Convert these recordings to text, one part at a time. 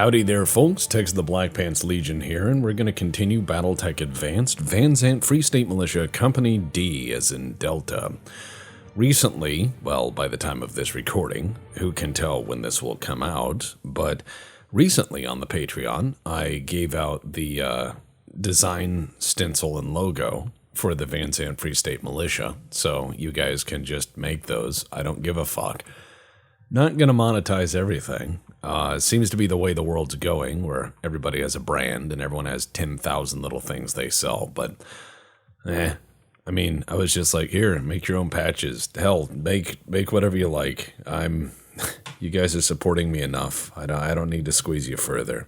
Howdy there, folks. Tex the Black Pants Legion here, and we're going to continue Battletech Advanced Van Zandt Free State Militia Company D, as in Delta. Recently, well, by the time of this recording, who can tell when this will come out, but recently on the Patreon, I gave out the design stencil and logo for the Van Zandt Free State Militia, so you guys can just make those. I don't give a fuck. Not gonna monetize everything. Seems to be the way the world's going, where everybody has a brand and everyone has 10,000 little things they sell, but I mean, I was just like, here, make your own patches. Hell, make whatever you like. You guys are supporting me enough. I don't need to squeeze you further.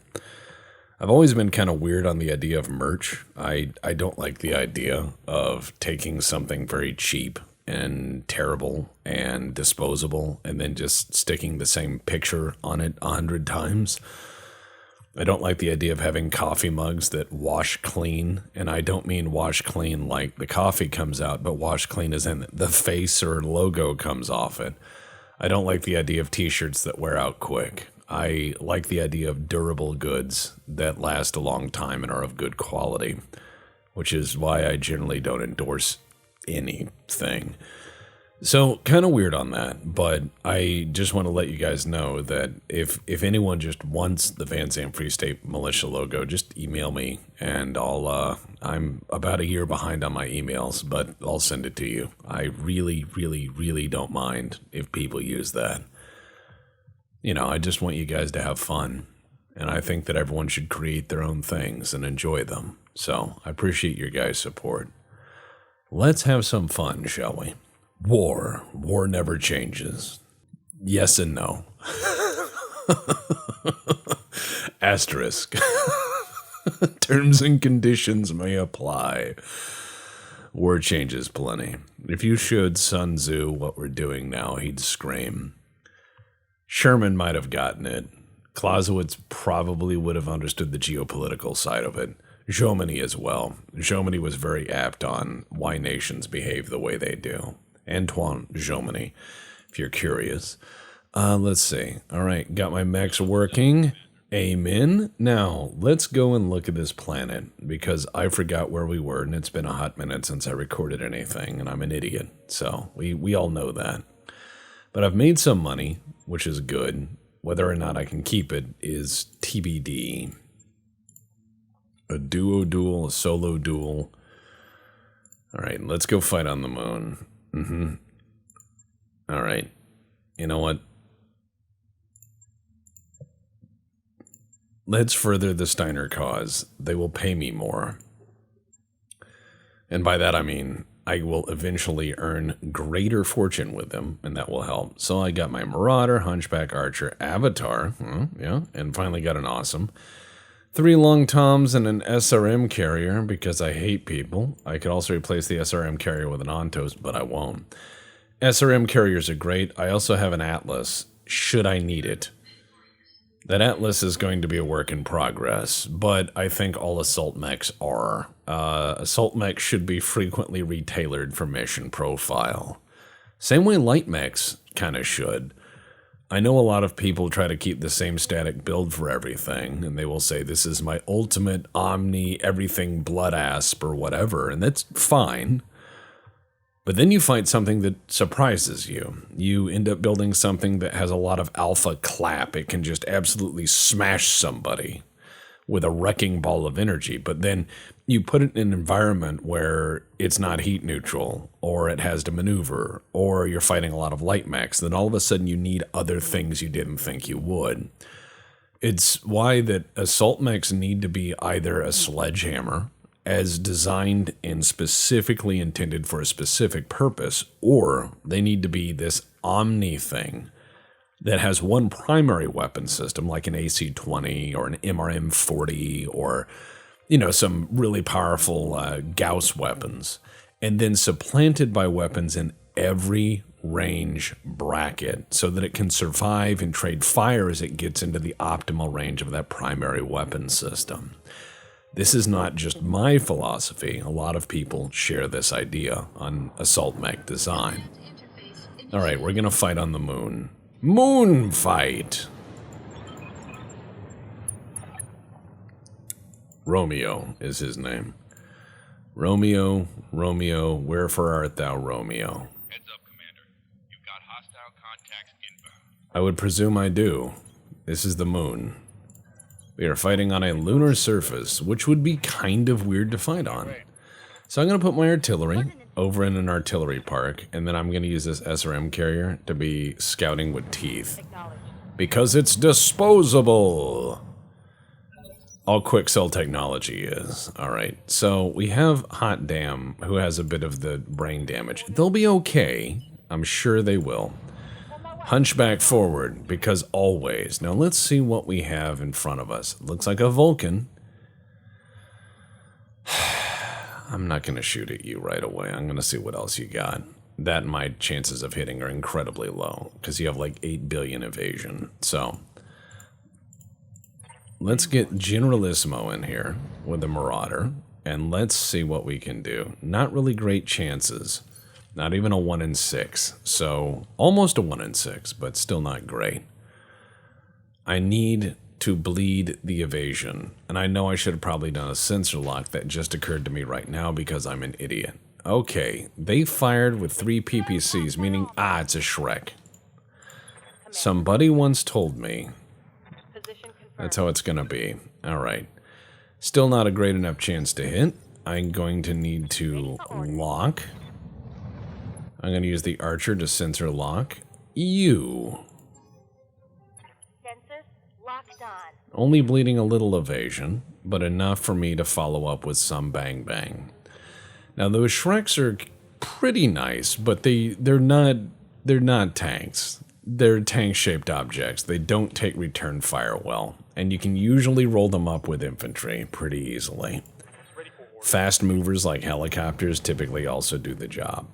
I've always been kind of weird on the idea of merch. I don't like the idea of taking something very cheap and terrible and disposable and then just sticking the same picture on it 100 times. I don't like the idea of having coffee mugs that wash clean, and I don't mean wash clean like the coffee comes out, but wash clean as in the face or logo comes off it. I don't like the idea of t-shirts that wear out quick. I like the idea of durable goods that last a long time and are of good quality, which is why I generally don't endorse anything. So, kind of weird on that, but I just want to let you guys know that if anyone just wants the Van Zandt Free State Militia logo, just email me, and I'm about a year behind on my emails, but I'll send it to you. I really, really, really don't mind if people use that. You know, I just want you guys to have fun, and I think that everyone should create their own things and enjoy them. So, I appreciate your guys' support. Let's have some fun, shall we? War never changes. Yes and no. Asterisk. Terms and conditions may apply. War changes plenty. If you showed Sun Tzu what we're doing now, he'd scream. Sherman might have gotten it. Clausewitz probably would have understood the geopolitical side of it. Jomini as well. Jomini was very apt on why nations behave the way they do. Antoine Jomini, if you're curious. Let's see. All right, got my mechs working. Amen. Now, let's go and look at this planet, because I forgot where we were, and it's been a hot minute since I recorded anything, and I'm an idiot. So, we all know that. But I've made some money, which is good. Whether or not I can keep it is TBD. A duo duel, a solo duel. All right, let's go fight on the moon. All right. You know what? Let's further the Steiner cause. They will pay me more. And by that I mean I will eventually earn greater fortune with them, and that will help. So I got my Marauder, Hunchback Archer, Avatar, and finally got an awesome. 3 long toms and an SRM carrier, because I hate people. I could also replace the SRM carrier with an Ontos, but I won't. SRM carriers are great. I also have an Atlas, should I need it. That Atlas is going to be a work in progress, but I think all assault mechs are. Assault mechs should be frequently retailored for mission profile. Same way light mechs kind of should. I know a lot of people try to keep the same static build for everything, and they will say, this is my ultimate omni everything blood asp or whatever, and that's fine. But then you find something that surprises you. You end up building something that has a lot of alpha clap. It can just absolutely smash somebody with a wrecking ball of energy, but then you put it in an environment where it's not heat neutral, or it has to maneuver, or you're fighting a lot of light mechs, then all of a sudden you need other things you didn't think you would. It's why that assault mechs need to be either a sledgehammer, as designed and specifically intended for a specific purpose, or they need to be this omni thing that has one primary weapon system, like an AC-20 or an MRM-40 or, you know, some really powerful Gauss weapons, and then supplanted by weapons in every range bracket so that it can survive and trade fire as it gets into the optimal range of that primary weapon system. This is not just my philosophy. A lot of people share this idea on assault mech design. All right, we're going to fight on the moon. Moon fight! Romeo is his name. Romeo, Romeo, wherefore art thou, Romeo? Heads up, Commander. You've got hostile contacts inbound. I would presume I do. This is the moon. We are fighting on a lunar surface, which would be kind of weird to fight on. So I'm going to put my artillery over in an artillery park, and then I'm going to use this SRM carrier to be scouting with teeth. Because it's disposable! All Quickcell technology is. Alright, so we have Hot Damn, who has a bit of the brain damage. They'll be okay. I'm sure they will. Hunchback forward, because always. Now let's see what we have in front of us. Looks like a Vulcan. I'm not going to shoot at you right away. I'm going to see what else you got. That and my chances of hitting are incredibly low, because you have like 8 billion evasion. So, let's get Generalissimo in here with the Marauder, and let's see what we can do. Not really great chances. Not even a 1 in 6. So, almost a 1 in 6, but still not great. I need to bleed the evasion. And I know I should have probably done a sensor lock. That just occurred to me right now because I'm an idiot. Okay, they fired with 3 PPCs, meaning, it's a Shrek. Somebody once told me that's how it's gonna be. Alright. Still not a great enough chance to hit. I'm going to need to lock. I'm gonna use the Archer to sensor lock. You. Only bleeding a little evasion, but enough for me to follow up with some bang bang. Now those Shreks are pretty nice, but they're not tanks. They're tank-shaped objects. They don't take return fire well, and you can usually roll them up with infantry pretty easily. Fast movers like helicopters typically also do the job.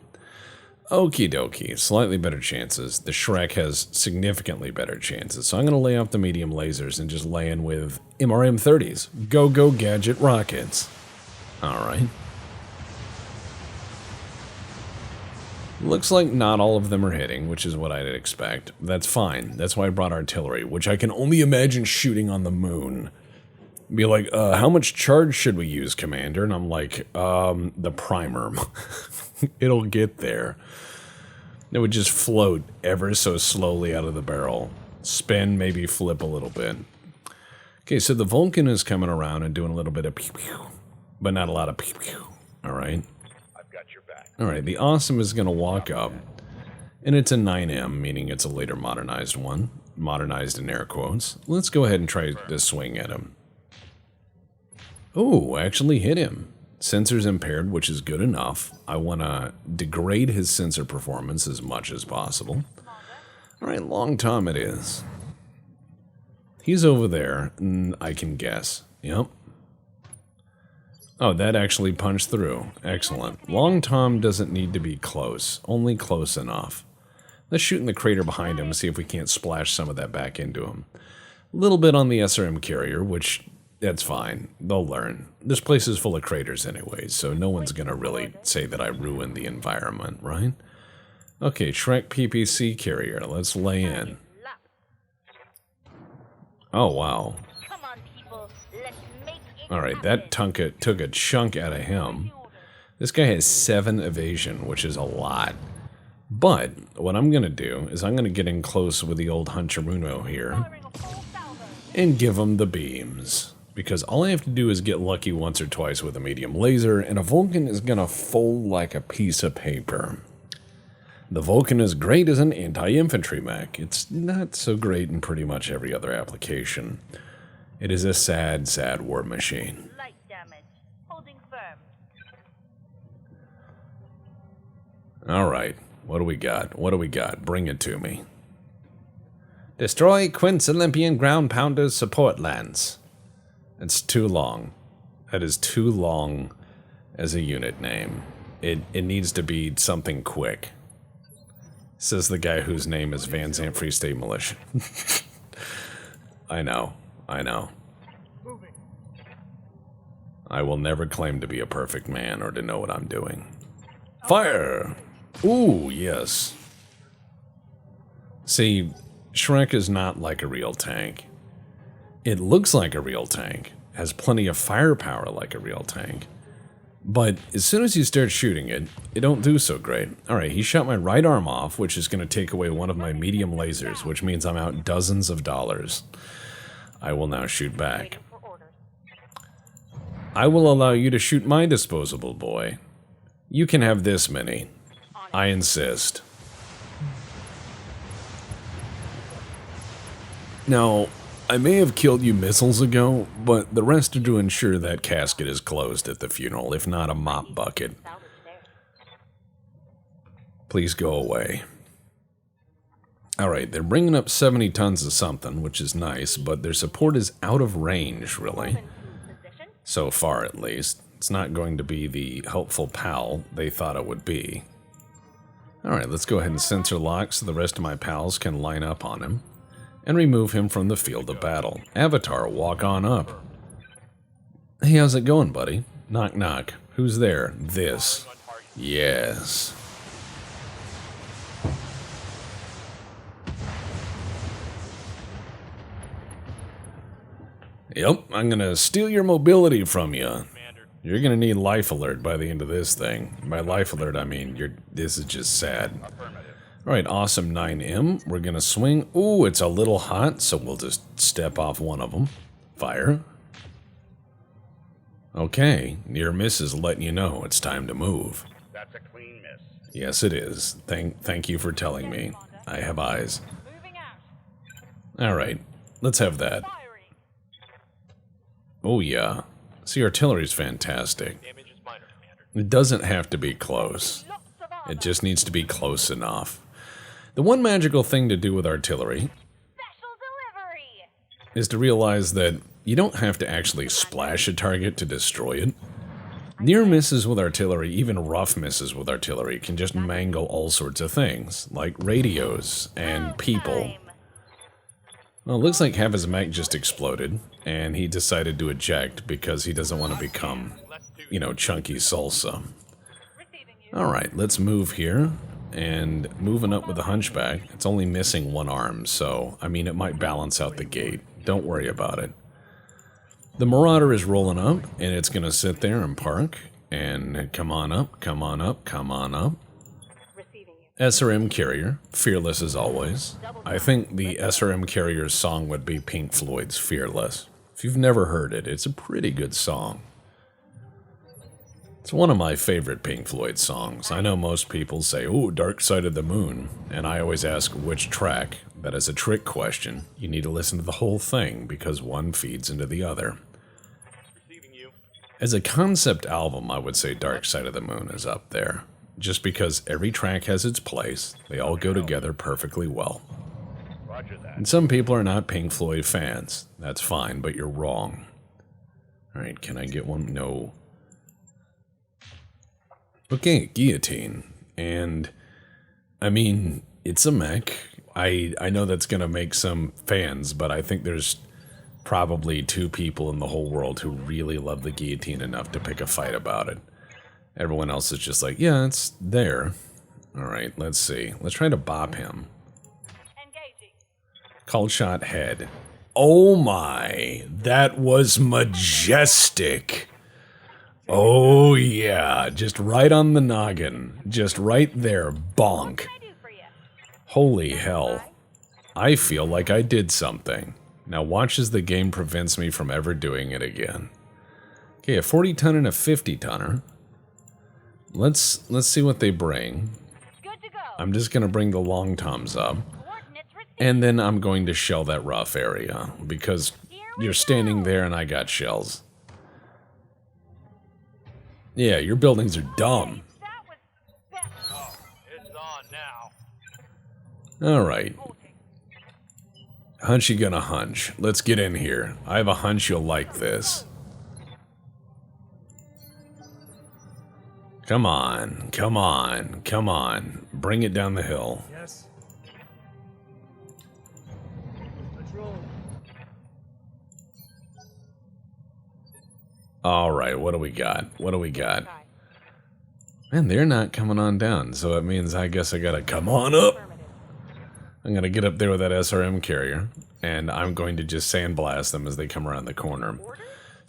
Okie dokie, slightly better chances. The Shrek has significantly better chances, so I'm going to lay off the medium lasers and just lay in with MRM-30s. Go gadget rockets. Alright. Looks like not all of them are hitting, which is what I'd expect. That's fine. That's why I brought artillery, which I can only imagine shooting on the moon. Be like, how much charge should we use, Commander? And I'm like, the primer. It'll get there. It would just float ever so slowly out of the barrel. Spin, maybe flip a little bit. Okay, so the Vulcan is coming around and doing a little bit of pew-pew, but not a lot of pew-pew. Alright. I've got your back. Alright, the Awesome is going to walk up. And it's a 9M, meaning it's a later modernized one. Modernized in air quotes. Let's go ahead and try to swing at him. Oh, actually hit him. Sensor's impaired, which is good enough. I want to degrade his sensor performance as much as possible. Alright, Long Tom it is. He's over there, and I can guess. Yep. Oh, that actually punched through. Excellent. Long Tom doesn't need to be close, only close enough. Let's shoot in the crater behind him and see if we can't splash some of that back into him. A little bit on the SRM carrier, which... that's fine. They'll learn. This place is full of craters anyways, so no one's gonna really say that I ruined the environment, right? Okay, Shrek PPC carrier. Let's lay in. Oh, wow. Alright, that took a chunk out of him. This guy has 7 evasion, which is a lot. But, what I'm gonna do is I'm gonna get in close with the old Huncharuno here and give him the beams. Because all I have to do is get lucky once or twice with a medium laser, and a Vulcan is gonna fold like a piece of paper. The Vulcan is great as an anti-infantry mech. It's not so great in pretty much every other application. It is a sad, sad war machine. Light damage. Holding firm. Alright, what do we got? What do we got? Bring it to me. Destroy Quince Olympian Ground Pounders Support Lance. It's too long. That is too long as a unit name. It needs to be something quick. Says the guy whose name is Van Zant Free State Militia. I know. I will never claim to be a perfect man or to know what I'm doing. Fire! Ooh, yes. See, Shrek is not like a real tank. It looks like a real tank, has plenty of firepower like a real tank. But as soon as you start shooting it, it don't do so great. Alright, he shot my right arm off, which is going to take away one of my medium lasers, which means I'm out dozens of dollars. I will now shoot back. I will allow you to shoot my disposable boy. You can have this many. I insist. Now, I may have killed you missiles ago, but the rest are to ensure that casket is closed at the funeral, if not a mop bucket. Please go away. Alright, they're bringing up 70 tons of something, which is nice, but their support is out of range, really. So far, at least. It's not going to be the helpful pal they thought it would be. Alright, let's go ahead and sensor lock so the rest of my pals can line up on him. And remove him from the field of battle. Avatar, walk on up. Hey, how's it going, buddy? Knock, knock. Who's there? This. Yes. Yep, I'm gonna steal your mobility from you. You're gonna need life alert by the end of this thing. By life alert, I mean, this is just sad. Alright, awesome 9M. We're gonna swing. Ooh, it's a little hot, so we'll just step off one of them. Fire. Okay, near miss is letting you know it's time to move. That's a clean miss. Yes, it is. Thank you for telling me. I have eyes. Alright, let's have that. Oh yeah. See, artillery's fantastic. Damage is minor, Commander. It doesn't have to be close. It just needs to be close enough. The one magical thing to do with artillery is to realize that you don't have to actually splash a target to destroy it. Near misses with artillery, even rough misses with artillery, can just mangle all sorts of things, like radios and people. Well, it looks like half his mech just exploded, and he decided to eject because he doesn't want to become, you know, chunky salsa. Alright, let's move here. And moving up with the hunchback, it's only missing one arm, so, I mean, it might balance out the gate. Don't worry about it. The Marauder is rolling up, and it's going to sit there and park. And come on up, come on up, come on up. SRM Carrier, fearless as always. I think the SRM Carrier's song would be Pink Floyd's Fearless. If you've never heard it, it's a pretty good song. It's one of my favorite Pink Floyd songs. I know most people say, "Oh, Dark Side of the Moon," and I always ask which track. That is a trick question. You need to listen to the whole thing, because one feeds into the other. Receiving you. As a concept album, I would say Dark Side of the Moon is up there. Just because every track has its place, they all go together perfectly well. Roger that. And some people are not Pink Floyd fans. That's fine, but you're wrong. Alright, can I get one? No. Okay, guillotine. And, I mean, it's a mech. I know that's going to make some fans, but I think there's probably 2 people in the whole world who really love the guillotine enough to pick a fight about it. Everyone else is just like, yeah, it's there. Alright, let's see. Let's try to bop him. Engaging. Called shot head. Oh my, that was majestic. Oh yeah, just right on the noggin. Just right there, bonk. Holy hell. I feel like I did something. Now watch as the game prevents me from ever doing it again. Okay, a 40-ton and a 50-tonner. Let's see what they bring. Good to go. I'm just gonna bring the long toms up. Coordinates received. And then I'm going to shell that rough area, because you're standing there and I got shells. Yeah, your buildings are dumb. That was best. Oh, it's on now. Alright. Hunchy gonna hunch. Let's get in here. I have a hunch you'll like this. Come on, come on, come on. Bring it down the hill. Yes. Let's roll. Alright, what do we got? What do we got? Man, they're not coming on down, so it means I guess I gotta come on up. I'm gonna get up there with that SRM carrier, and I'm going to just sandblast them as they come around the corner.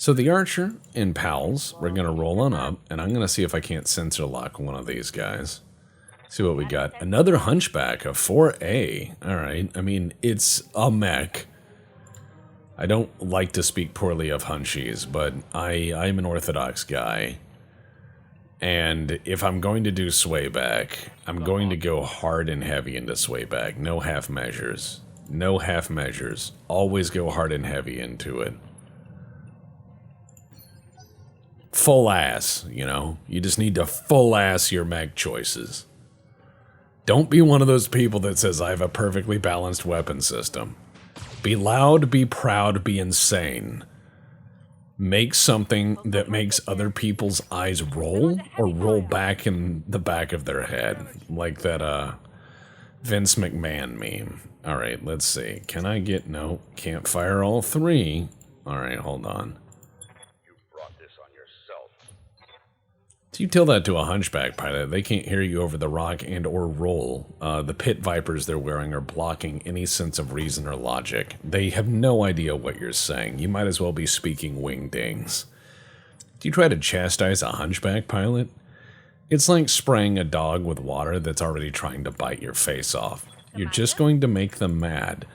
So the Archer and Pals, we're going to roll on up, and I'm going to see if I can't sensor lock one of these guys. See what we got. Another Hunchback, a 4A. Alright, I mean, it's a mech. I don't like to speak poorly of Hunchies, but I'm an orthodox guy. And if I'm going to do swayback, I'm going to go hard and heavy into swayback. No half measures. No half measures. Always go hard and heavy into it. Full ass, you know? You just need to full ass your mech choices. Don't be one of those people that says, I have a perfectly balanced weapon system. Be loud, be proud, be insane. Make something that makes other people's eyes roll or roll back in the back of their head. Like that, Vince McMahon meme. Alright, let's see. Can I get... No, can't fire all three. Alright, hold on. You tell that to a Hunchback pilot, they can't hear you over the rock and or roll. The pit vipers they're wearing are blocking any sense of reason or logic. They have no idea what you're saying. You might as well be speaking wingdings. Do you try to chastise a Hunchback pilot? It's like spraying a dog with water that's already trying to bite your face off. You're just going to make them mad.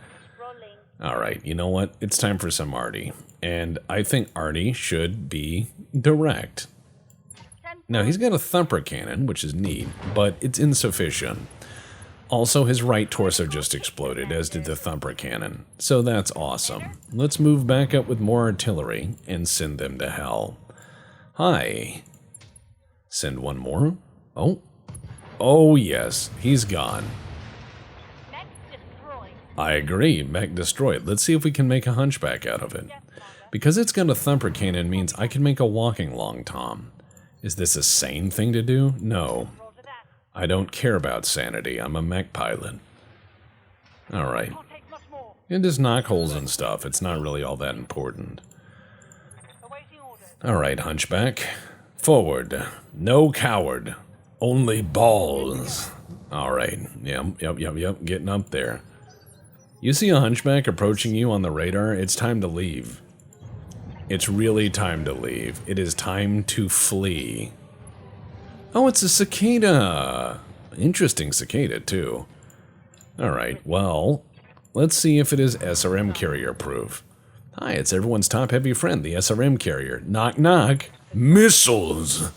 Alright, you know what? It's time for some Artie. And I think Artie should be direct. Now, he's got a thumper cannon, which is neat, but it's insufficient. Also, his right torso just exploded, as did the thumper cannon, so that's awesome. Let's move back up with more artillery and send them to hell. Hi. Send one more? Oh. Oh, yes, he's gone. Mech destroyed. I agree, mech destroyed. Let's see if we can make a Hunchback out of it. Because it's got a thumper cannon means I can make a walking long tom. Is this a sane thing to do? No. Roger that. I don't care about sanity. I'm a mech pilot. Alright. Can't take much more. And just knock holes and stuff. It's not really all that important. Awaiting orders. Alright, Hunchback. Forward. No coward. Only balls. Alright. Yep. Getting up there. You see a Hunchback approaching you on the radar, it's time to leave. It's really time to leave. It is time to flee. Oh, it's a cicada. Interesting cicada, too. Alright, well, let's see if it is SRM carrier proof. Hi, it's everyone's top heavy friend, the SRM carrier. Knock, knock. Missiles!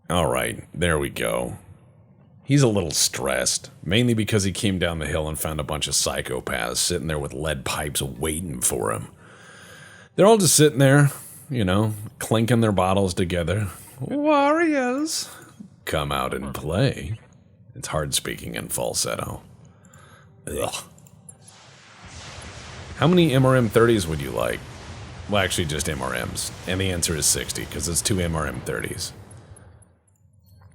Alright, there we go. He's a little stressed, mainly because he came down the hill and found a bunch of psychopaths sitting there with lead pipes waiting for him. They're all just sitting there, you know, clinking their bottles together. Warriors, come out and play. It's hard speaking in falsetto. Ugh. How many MRM-30s would you like? Well, actually just MRMs. And the answer is 60, because it's 2 MRM-30s.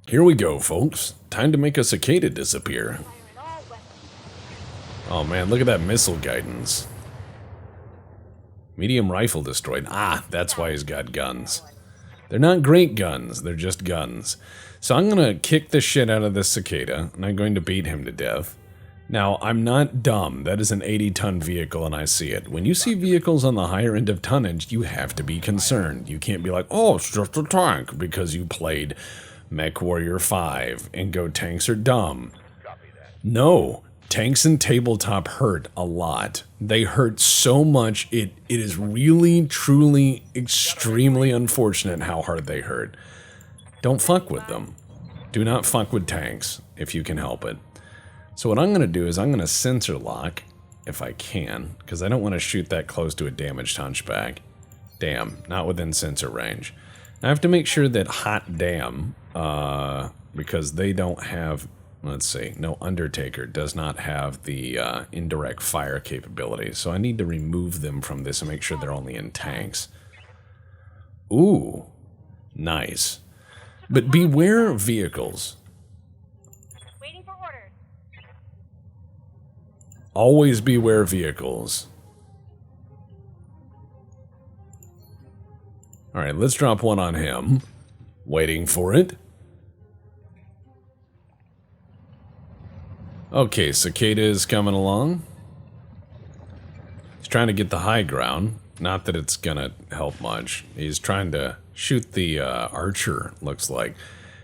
Here we go, folks. Time to make a cicada disappear. Firing all weapons. Oh man, look at that missile guidance. Medium rifle destroyed. Ah, that's why he's got guns. They're not great guns, they're just guns. So I'm gonna kick the shit out of this cicada, and I'm going to beat him to death. Now, I'm not dumb. That is an 80-ton vehicle, and I see it. When you see vehicles on the higher end of tonnage, you have to be concerned. You can't be like, oh, it's just a tank, because you played MechWarrior 5, and go tanks are dumb. No, tanks and tabletop hurt a lot. They hurt so much, it is really, truly, extremely unfortunate how hard they hurt. Don't fuck with them. Do not fuck with tanks, if you can help it. So what I'm going to do is I'm going to sensor lock, if I can, because I don't want to shoot that close to a damaged Hunchback. Damn, not within sensor range. I have to make sure that Hot Damn, because they don't have, let's see, no, Undertaker does not have the indirect fire capability, so I need to remove them from this and make sure they're only in tanks. Ooh, nice. But beware vehicles. Waiting for orders. Always beware vehicles. Alright, let's drop one on him. Waiting for it. Okay, Cicada is coming along. He's trying to get the high ground. Not that it's gonna help much. He's trying to shoot the archer, looks like.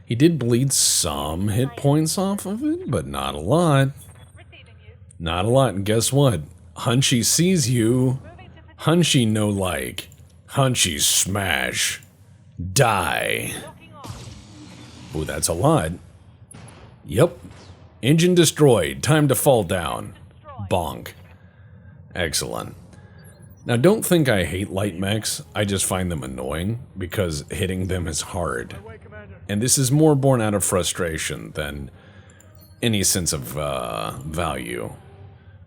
He did bleed some hit points off of it, but not a lot. Receiving you. Not a lot, and guess what? Hunchy sees you. Moving to Hunchy no like. Hunchy smash. Die. locking on. Ooh, that's a lot. Yep. Engine destroyed. Time to fall down. Bonk. Excellent. Now, don't think I hate light mechs. I just find them annoying because hitting them is hard. Away, Commander. And this is more born out of frustration than any sense of value.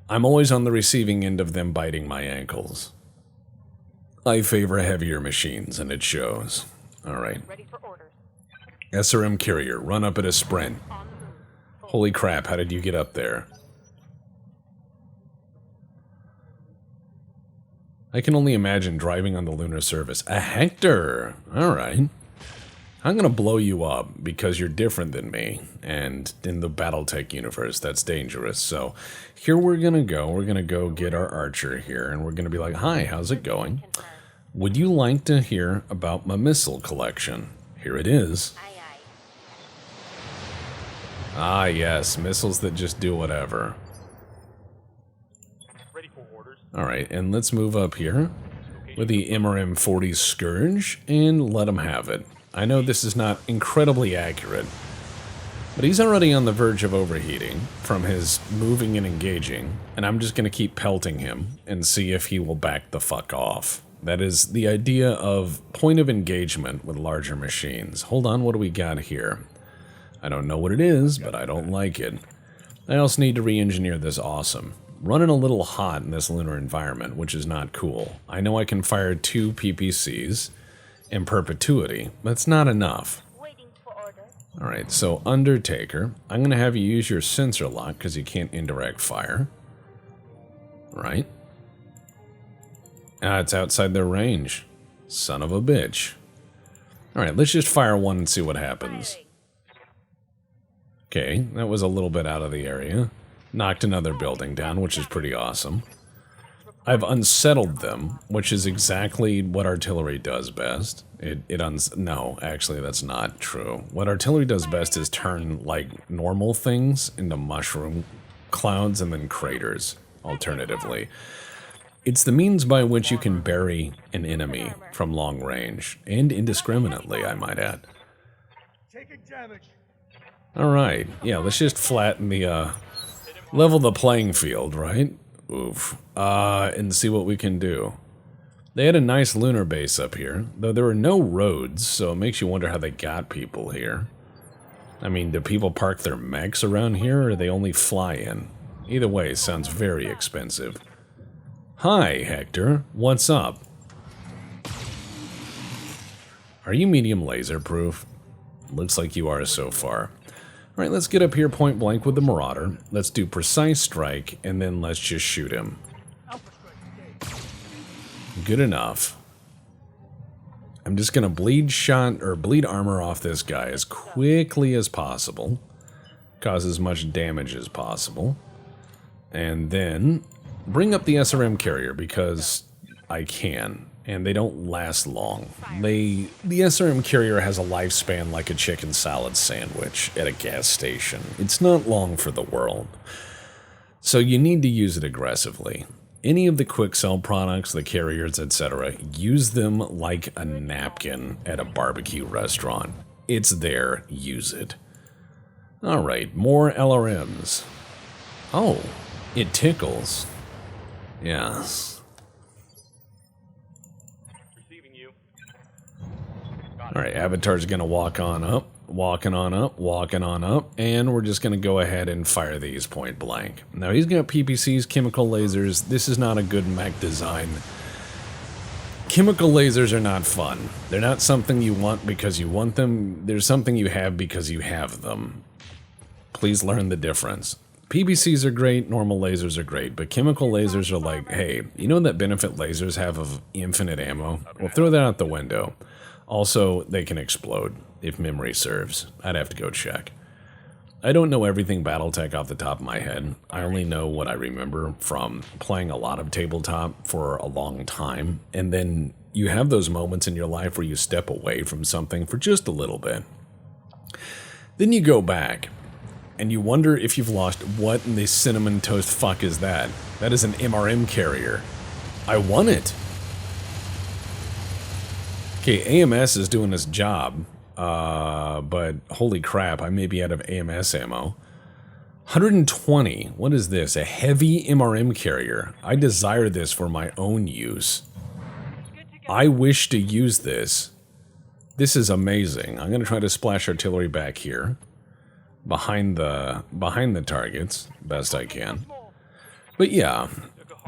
I'm always on the receiving end of them biting my ankles. I favor heavier machines, and it shows. Alright. Ready for orders. SRM carrier, run up at a sprint. On the move. Holy crap, how did you get up there? I can only imagine driving on the lunar surface. A Hector! Alright. I'm gonna blow you up because you're different than me. And in the Battletech universe, that's dangerous. So, here we're gonna go. We're gonna go get our archer here. And we're gonna be like, hi, how's it going? Confirmed. Would you like to hear about my missile collection? Here it is. Aye, aye. Ah, yes, missiles that just do whatever. Ready for orders. Alright, and let's move up here with the MRM 40 Scourge and let him have it. I know this is not incredibly accurate, but he's already on the verge of overheating from his moving and engaging, and I'm just going to keep pelting him and see if he will back the fuck off. That is the idea of point of engagement with larger machines. Hold on, what do we got here? I don't know what it is, but I don't like it. I also need to re-engineer this awesome. Running a little hot in this lunar environment, which is not cool. I know I can fire 2 PPCs in perpetuity, but it's not enough. Waiting for orders. Alright, so Undertaker, I'm going to have you use your sensor lock because you can't indirect fire. Right? Ah, it's outside their range. Son of a bitch. Alright, let's just fire one and see what happens. Firing. Okay, that was a little bit out of the area. Knocked another building down, which is pretty awesome. I've unsettled them, which is exactly what artillery does best. No, actually that's not true. What artillery does best is turn, like, normal things into mushroom clouds and then craters, alternatively. It's the means by which you can bury an enemy from long range, and indiscriminately, I might add. Taking damage. Alright, yeah, let's just flatten the, level the playing field, right? Oof. And see what we can do. They had a nice lunar base up here, though there are no roads, so it makes you wonder how they got people here. I mean, do people park their mechs around here, or they only fly in? Either way, sounds very expensive. Hi, Hector. What's up? Are you medium laser proof? Looks like you are so far. Alright, let's get up here point blank with the Marauder. Let's do precise strike, and then let's just shoot him. Alpha strike engaged. Good enough. I'm just gonna bleed armor off this guy as quickly as possible. Cause as much damage as possible. And then bring up the SRM carrier because I can. And they don't last long. The SRM carrier has a lifespan like a chicken salad sandwich at a gas station. It's not long for the world. So you need to use it aggressively. Any of the quick sell products, the carriers, etc., use them like a napkin at a barbecue restaurant. It's there, use it. Alright, more LRMs. Oh, it tickles. Yes. Alright, Avatar's gonna walk on up, walking on up, walking on up, and we're just gonna go ahead and fire these point blank. Now he's got PPCs, chemical lasers. This is not a good mech design. Chemical lasers are not fun. They're not something you want because you want them. They're something you have because you have them. Please learn the difference. PPCs are great, normal lasers are great, but chemical lasers are like, hey, you know that benefit lasers have of infinite ammo? Well, throw that out the window. Also, they can explode, if memory serves. I'd have to go check. I don't know everything Battletech off the top of my head. I only know what I remember from playing a lot of tabletop for a long time, and then you have those moments in your life where you step away from something for just a little bit. Then you go back, and you wonder if you've lost. What in the cinnamon toast fuck is that? That is an MRM carrier. I won it. Okay, AMS is doing its job. But holy crap, I may be out of AMS ammo. 120. What is this? A heavy MRM carrier. I desire this for my own use. I wish to use this. This is amazing. I'm going to try to splash artillery back here. Behind the targets, best I can. But yeah,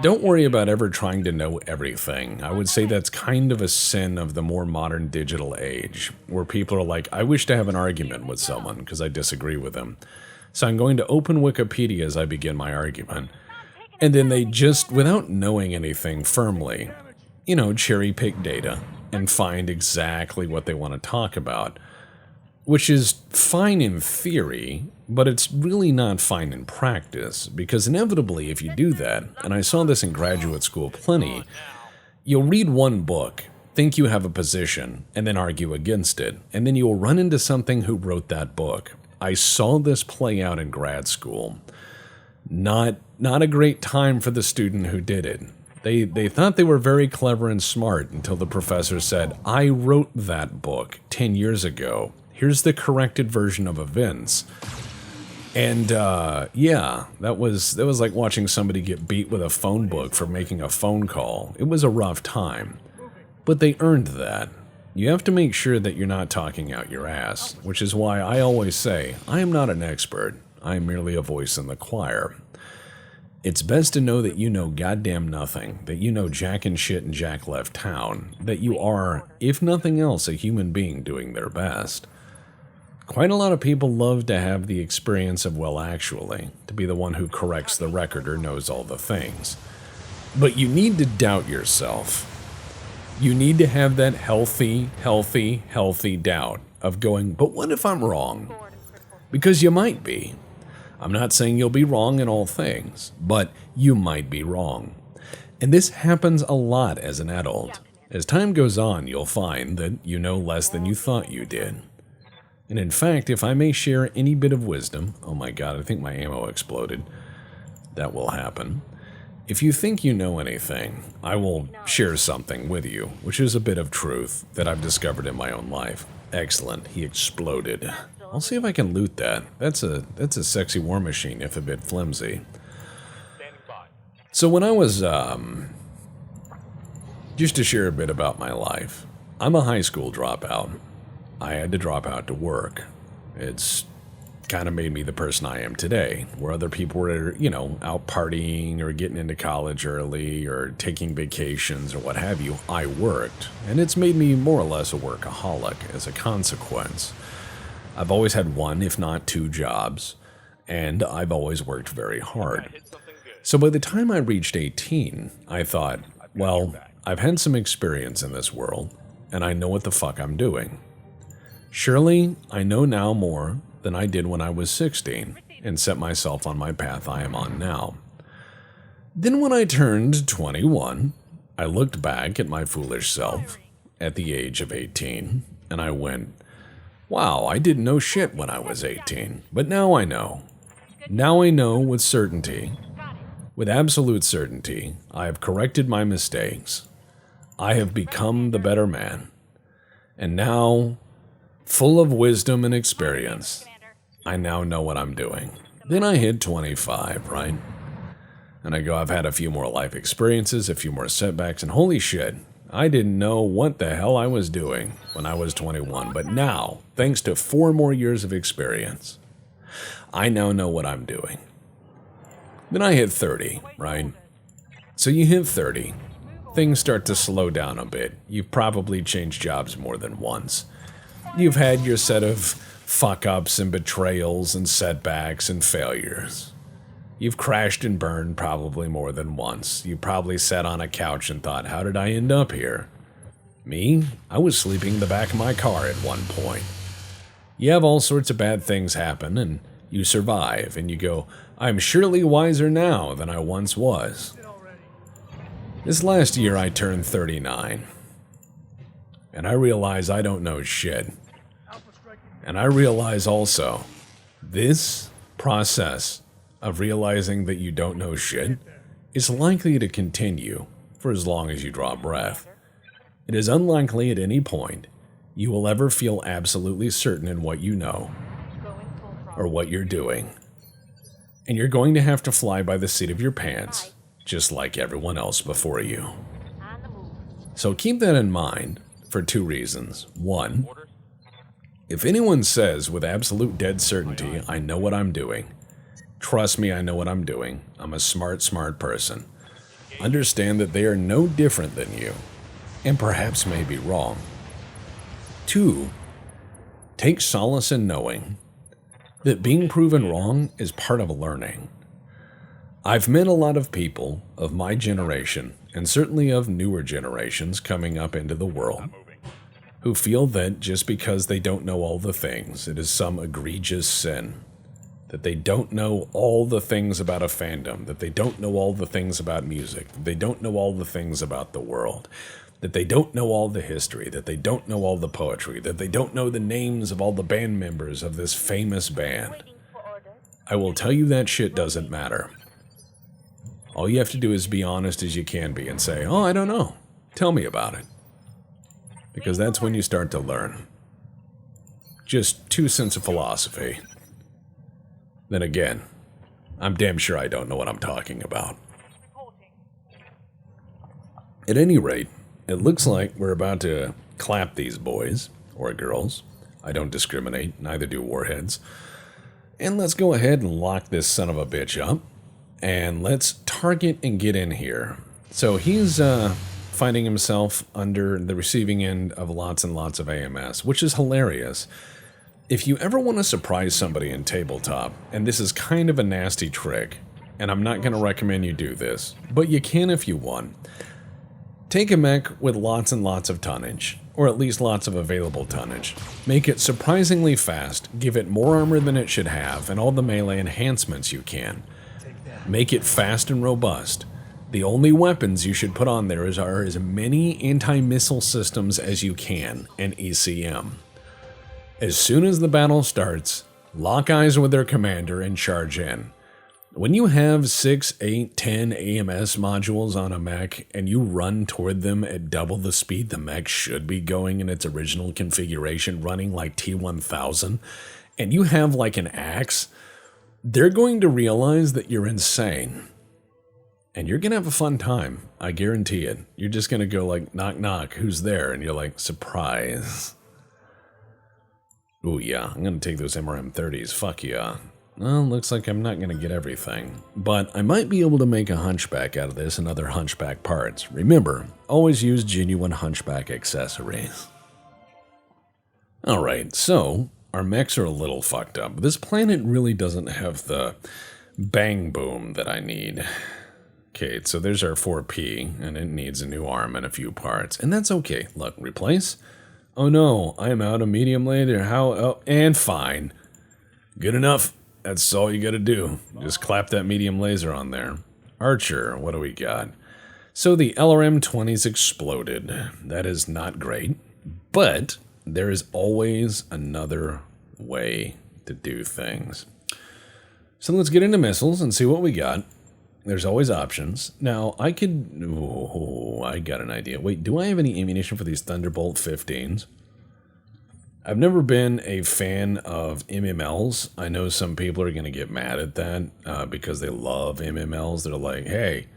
don't worry about ever trying to know everything. I would say that's kind of a sin of the more modern digital age, where people are like, I wish to have an argument with someone because I disagree with them. So I'm going to open Wikipedia as I begin my argument. And then they just, without knowing anything firmly, you know, cherry pick data and find exactly what they want to talk about. Which is fine in theory, but it's really not fine in practice, because inevitably if you do that, and I saw this in graduate school plenty, you'll read one book, think you have a position, and then argue against it, and then you'll run into something who wrote that book. I saw this play out in grad school. Not a great time for the student who did it. They thought they were very clever and smart until the professor said, I wrote that book 10 years ago. Here's the corrected version of events. And yeah, that was like watching somebody get beat with a phone book for making a phone call. It was a rough time. But they earned that. You have to make sure that you're not talking out your ass, which is why I always say, I am not an expert. I am merely a voice in the choir. It's best to know that you know goddamn nothing, that you know Jack and shit and Jack left town, that you are, if nothing else, a human being doing their best. Quite a lot of people love to have the experience of, well, actually, to be the one who corrects the record or knows all the things. But you need to doubt yourself. You need to have that healthy doubt of going, but what if I'm wrong? Because you might be. I'm not saying you'll be wrong in all things, but you might be wrong. And this happens a lot as an adult. As time goes on, you'll find that you know less than you thought you did. And in fact, if I may share any bit of wisdom, oh my god, I think my ammo exploded. That will happen. If you think you know anything, I will share something with you, which is a bit of truth that I've discovered in my own life. Excellent, he exploded. I'll see if I can loot that. That's a sexy war machine, if a bit flimsy. So when I was, just to share a bit about my life, I'm a high school dropout. I had to drop out to work. It's kind of made me the person I am today, where other people were, you know, out partying or getting into college early or taking vacations or what have you. I worked, and it's made me more or less a workaholic as a consequence. I've always had one, if not two jobs, and I've always worked very hard. So by the time I reached 18, I thought, well, I've had some experience in this world, and I know what the fuck I'm doing. Surely, I know now more than I did when I was 16, and set myself on my path I am on now. Then when I turned 21, I looked back at my foolish self at the age of 18, and I went, wow, I didn't know shit when I was 18, but now I know. Now I know with certainty, with absolute certainty, I have corrected my mistakes. I have become the better man. And now, full of wisdom and experience, I now know what I'm doing. Then I hit 25, right? And I go, I've had a few more life experiences, a few more setbacks, and holy shit, I didn't know what the hell I was doing when I was 21. But now, thanks to 4 more years of experience, I now know what I'm doing. Then I hit 30, right? So you hit 30, things start to slow down a bit. You've probably changed jobs more than once. You've had your set of fuck-ups and betrayals and setbacks and failures. You've crashed and burned probably more than once. You probably sat on a couch and thought, how did I end up here? Me? I was sleeping in the back of my car at one point. You have all sorts of bad things happen, and You survive, and you go, I'm surely wiser now than I once was. This last year I turned 39. And I realize I don't know shit. And I realize also, this process of realizing that you don't know shit is likely to continue for as long as you draw breath. It is unlikely at any point you will ever feel absolutely certain in what you know or what you're doing. And you're going to have to fly by the seat of your pants, just like everyone else before you. So keep that in mind for two reasons. One, if anyone says with absolute dead certainty, I know what I'm doing, trust me, I know what I'm doing. I'm a smart person. Understand that they are no different than you, and perhaps may be wrong. Two, take solace in knowing that being proven wrong is part of learning. I've met a lot of people of my generation, and certainly of newer generations coming up into the world, who feel that just because they don't know all the things, it is some egregious sin. That they don't know all the things about a fandom, that they don't know all the things about music, that they don't know all the things about the world, that they don't know all the history, that they don't know all the poetry, that they don't know the names of all the band members of this famous band. I will tell you that shit doesn't matter. All you have to do is be honest as you can be and say, oh, I don't know. Tell me about it. Because that's when you start to learn. Just 2 cents of philosophy. Then again, I'm damn sure I don't know what I'm talking about. At any rate, it looks like we're about to clap these boys, or girls. I don't discriminate, neither do warheads. And let's go ahead and lock this son of a bitch up. And let's target and get in here. So he's finding himself under the receiving end of lots and lots of AMS, which is hilarious. If you ever want to surprise somebody in tabletop, and this is kind of a nasty trick, and I'm not going to recommend you do this, but you can if you want. Take a mech with lots and lots of tonnage, or at least lots of available tonnage. Make it surprisingly fast, give it more armor than it should have, and all the melee enhancements you can. Make it fast and robust. The only weapons you should put on there are as many anti-missile systems as you can, and ECM. As soon as the battle starts, lock eyes with their commander and charge in. When you have 6, 8, 10 AMS modules on a mech and you run toward them at double the speed the mech should be going in its original configuration, running like T-1000, and you have like an axe, they're going to realize that you're insane. And you're going to have a fun time. I guarantee it. You're just going to go like, knock, knock, who's there? And you're like, surprise. Ooh, yeah, I'm going to take those MRM-30s. Fuck yeah. Well, looks like I'm not going to get everything. But I might be able to make a hunchback out of this and other hunchback parts. Remember, always use genuine hunchback accessories. Alright, so our mechs are a little fucked up. This planet really doesn't have the bang boom that I need. Okay, so there's our 4P, and it needs a new arm and a few parts. And that's okay. Look, replace. Oh no, I'm out of medium laser. How? Oh, and fine. Good enough. That's all you gotta do. Just clap that medium laser on there. Archer, what do we got? So the LRM-20's exploded. That is not great. But there is always another way to do things. So let's get into missiles and see what we got. There's always options. Now, I could... Oh, I got an idea. Wait, do I have any ammunition for these Thunderbolt 15s? I've never been a fan of MMLs. I know some people are going to get mad at that because they love MMLs. They're like, hey,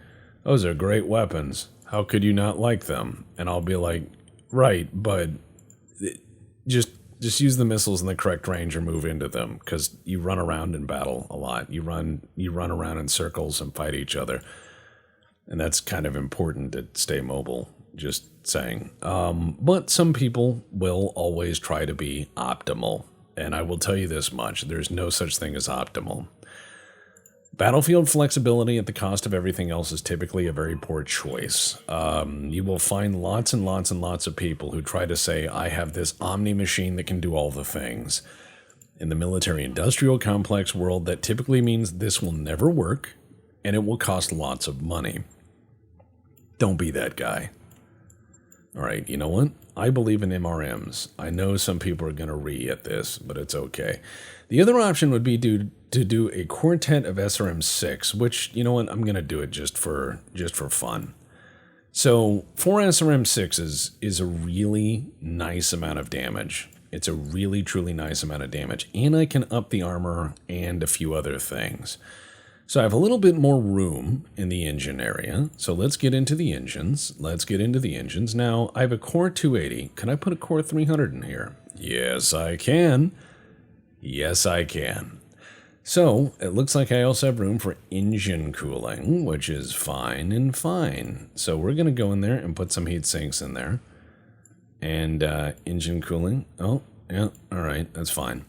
those are great weapons. How could you not like them? And I'll be like, right, but just use the missiles in the correct range or move into them, because you run around in battle a lot. You run around in circles and fight each other, and that's kind of important to stay mobile. Just saying. But some people will always try to be optimal, and I will tell you this much: there's no such thing as optimal. Battlefield flexibility at the cost of everything else is typically a very poor choice. You will find lots and lots and lots of people who try to say, I have this omni machine that can do all the things. in the military-industrial complex world, that typically means this will never work, and it will cost lots of money. Don't be that guy. All right, you know what? I believe in MRMs. I know some people are going to re at this, but it's okay. The other option would be to do a quartet of SRM-6, which, you know what? I'm going to do it just for fun. So 4 SRM-6s is a really nice amount of damage. It's a really, truly nice amount of damage. And I can up the armor and a few other things. So I have a little bit more room in the engine area. So let's get into the engines. Now, I have a Core 280. Can I put a Core 300 in here? Yes, I can. Yes, I can. So it looks like I also have room for engine cooling, which is fine and fine. So we're going to go in there and put some heat sinks in there. And engine cooling. Oh, yeah, all right, that's fine.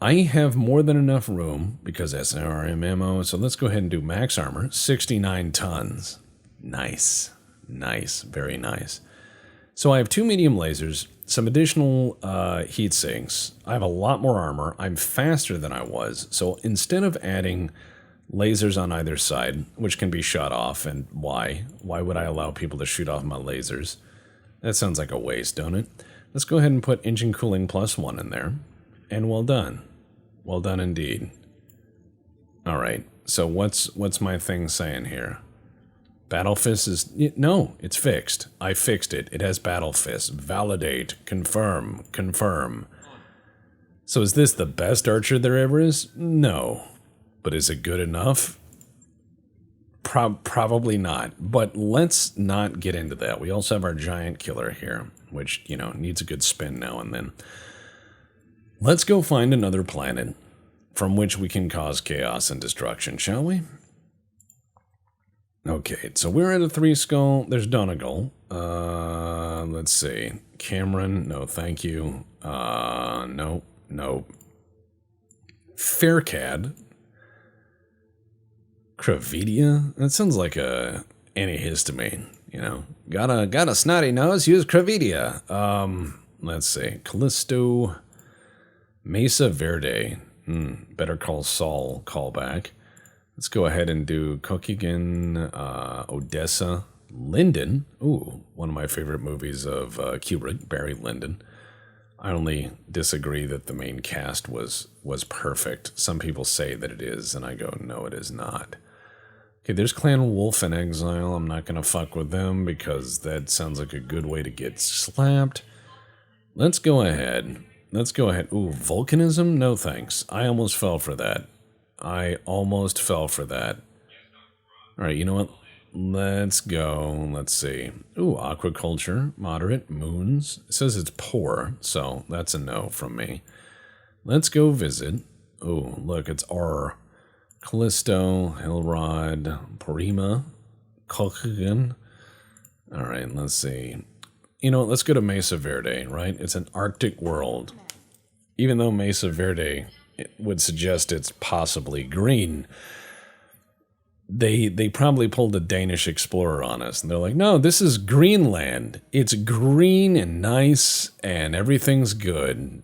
I have more than enough room because SRM ammo, so let's go ahead and do max armor, 69 tons. Nice, nice, very nice. So I have 2 medium lasers, some additional heat sinks. I have a lot more armor. I'm faster than I was, so instead of adding lasers on either side, which can be shot off, and why? Why would I allow people to shoot off my lasers? That sounds like a waste, don't it? Let's go ahead and put engine cooling +1 in there, and well done. Well done indeed. All right, so what's my thing saying here? Battle Fist is... No, it's fixed. I fixed it. It has Battle Fist. Validate. Confirm. Confirm. So is this the best archer there ever is? No. But is it good enough? Probably not. But let's not get into that. We also have our giant killer here, which, you know, needs a good spin now and then. Let's go find another planet from which we can cause chaos and destruction, shall we? Okay, so we're at a 3 skull. There's Donegal. Let's see. Cameron, no thank you. No. Faircad. Cravidia? That sounds like a antihistamine, you know. Got a snotty nose, use Cravidia. Let's see. Callisto... Mesa Verde. Better Call Saul callback. Let's go ahead and do Kokigen, Odessa, Lyndon. Ooh, one of my favorite movies of Kubrick, Barry Lyndon. I only disagree that the main cast was perfect. Some people say that it is, and I go, no, it is not. Okay, there's Clan Wolf in Exile. I'm not going to fuck with them because that sounds like a good way to get slapped. Let's go ahead. Ooh, volcanism? No thanks. I almost fell for that. All right, you know what? Let's go. Let's see. Ooh, aquaculture. Moderate. Moons. It says it's poor, so that's a no from me. Let's go visit. Ooh, look, it's R. Callisto, Hillrod, Porima, Kokigen. All right, let's see. You know, let's go to Mesa Verde, right? It's an Arctic world. Even though Mesa Verde would suggest it's possibly green, they probably pulled a Danish explorer on us. And they're like, no, this is Greenland. It's green and nice and everything's good.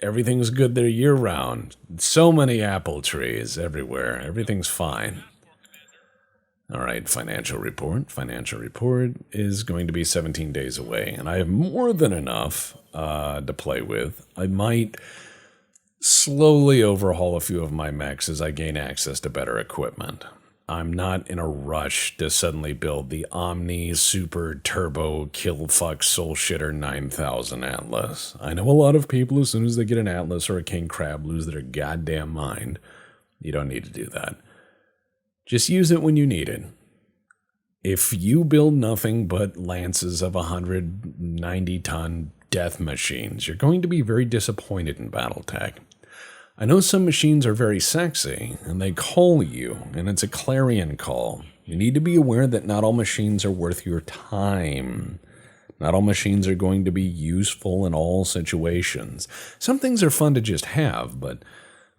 Everything's good there year-round. So many apple trees everywhere. Everything's fine. All right, financial report. Financial report is going to be 17 days away, and I have more than enough to play with. I might slowly overhaul a few of my mechs as I gain access to better equipment. I'm not in a rush to suddenly build the Omni Super Turbo Killfuck Soulshitter 9000 Atlas. I know a lot of people, as soon as they get an Atlas or a King Crab, lose their goddamn mind. You don't need to do that. Just use it when you need it. If you build nothing but lances of 190-ton death machines, you're going to be very disappointed in Battletech. I know some machines are very sexy, and they call you, and it's a clarion call. You need to be aware that not all machines are worth your time. Not all machines are going to be useful in all situations. Some things are fun to just have, but,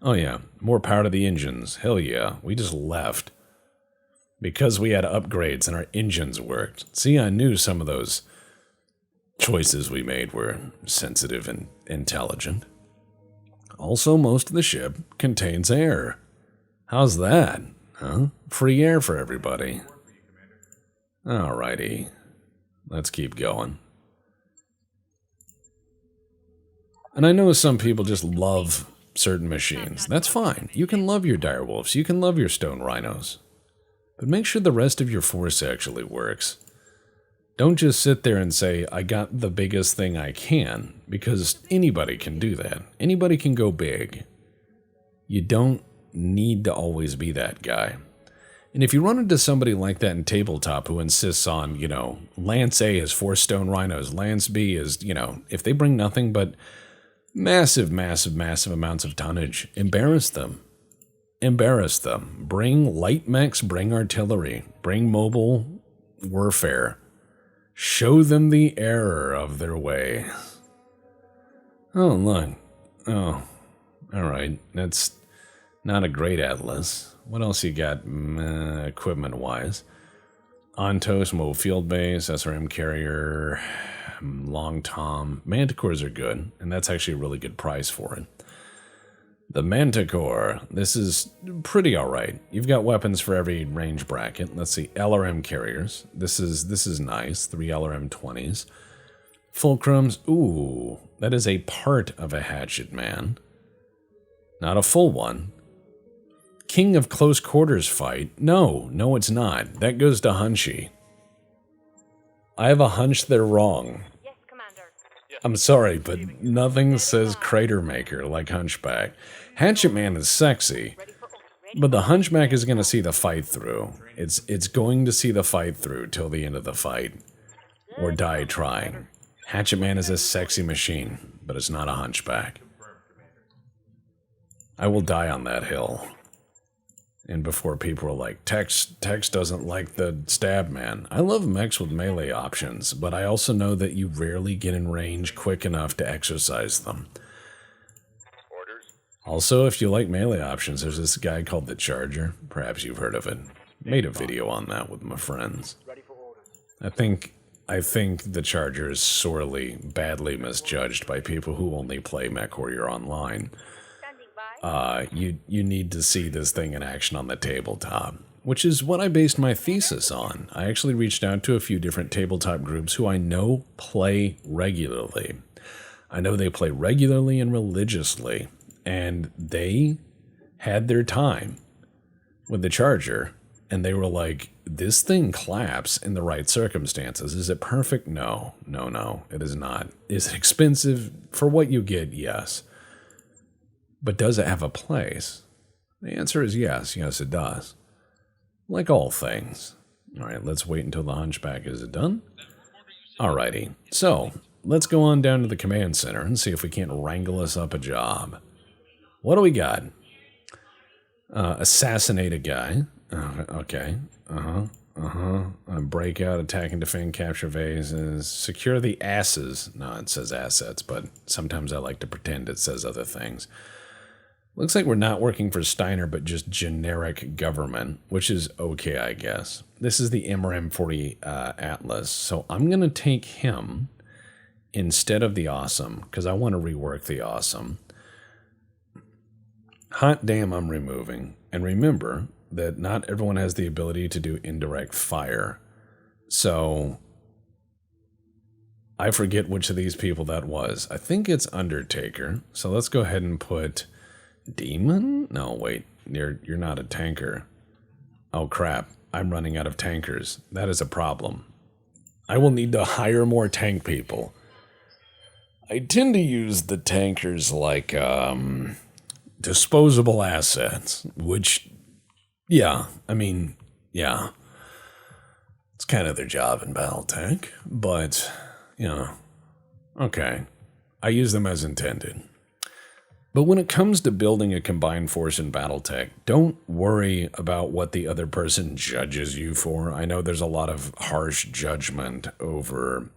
oh yeah, more power to the engines. Hell yeah, we just left. Because we had upgrades and our engines worked. See, I knew some of those choices we made were sensitive and intelligent. Also, most of the ship contains air. How's that? Huh? Free air for everybody. Alrighty. Let's keep going. And I know some people just love certain machines. That's fine. You can love your direwolves. You can love your stone rhinos. But make sure the rest of your force actually works. Don't just sit there and say, I got the biggest thing I can, because anybody can do that. Anybody can go big. You don't need to always be that guy. And if you run into somebody like that in tabletop who insists on, you know, Lance A is 4 stone rhinos, Lance B is, you know, if they bring nothing but massive amounts of tonnage, embarrass them. Embarrass them. Bring light mechs, bring artillery, bring mobile warfare. Show them the error of their way. Oh, look. Oh, alright. That's not a great atlas. What else you got equipment-wise? Ontos, mobile field base, SRM carrier, long tom. Manticores are good, and that's actually a really good price for it. The Manticore. This is pretty alright. You've got weapons for every range bracket. Let's see. LRM carriers. This is nice. 3 LRM 20s. Fulcrums. Ooh, that is a part of a hatchet man. Not a full one. King of Close Quarters fight. No, it's not. That goes to Hunchy. I have a hunch they're wrong. Yes, Commander. I'm sorry, but nothing says Crater Maker like Hunchback. Hatchet Man is sexy, but the Hunchback is going to see the fight through. It's going to see the fight through till the end of the fight, or die trying. Hatchet Man is a sexy machine, but it's not a Hunchback. I will die on that hill. And before people are like, Tex doesn't like the stab man. I love mechs with melee options, but I also know that you rarely get in range quick enough to exercise them. Orders? Also, if you like melee options, there's this guy called the Charger. Perhaps you've heard of it. Made a video on that with my friends. Ready for orders. I think the Charger is sorely, badly misjudged by people who only play MechWarrior online. You need to see this thing in action on the tabletop, which is what I based my thesis on. I actually reached out to a few different tabletop groups who I know play regularly. I know they play regularly and religiously, and they had their time with the Charger, and they were like, this thing claps in the right circumstances. Is it perfect? No, it is not. Is it expensive? For what you get, yes. But does it have a place? The answer is yes. Yes, it does. Like all things. All right, let's wait until the Hunchback is done. Alrighty, so let's go on down to the command center and see if we can't wrangle us up a job. What do we got? Assassinate a guy. Okay. Breakout, attack and defend, capture vases, secure the asses. No, it says assets, but sometimes I like to pretend it says other things. Looks like we're not working for Steiner, but just generic government, which is okay, I guess. This is the MRM40 Atlas, so I'm going to take him instead of the Awesome, because I want to rework the Awesome. Hot Damn I'm removing. And remember that not everyone has the ability to do indirect fire. So I forget which of these people that was. I think it's Undertaker. So let's go ahead and put Demon? No, wait. You're not a tanker. Oh crap. I'm running out of tankers. That is a problem. I will need to hire more tank people. I tend to use the tankers like disposable assets, which, yeah, I mean, yeah. It's kind of their job in Battletech, but, you know, okay. I use them as intended. But when it comes to building a combined force in Battletech, don't worry about what the other person judges you for. I know there's a lot of harsh judgment over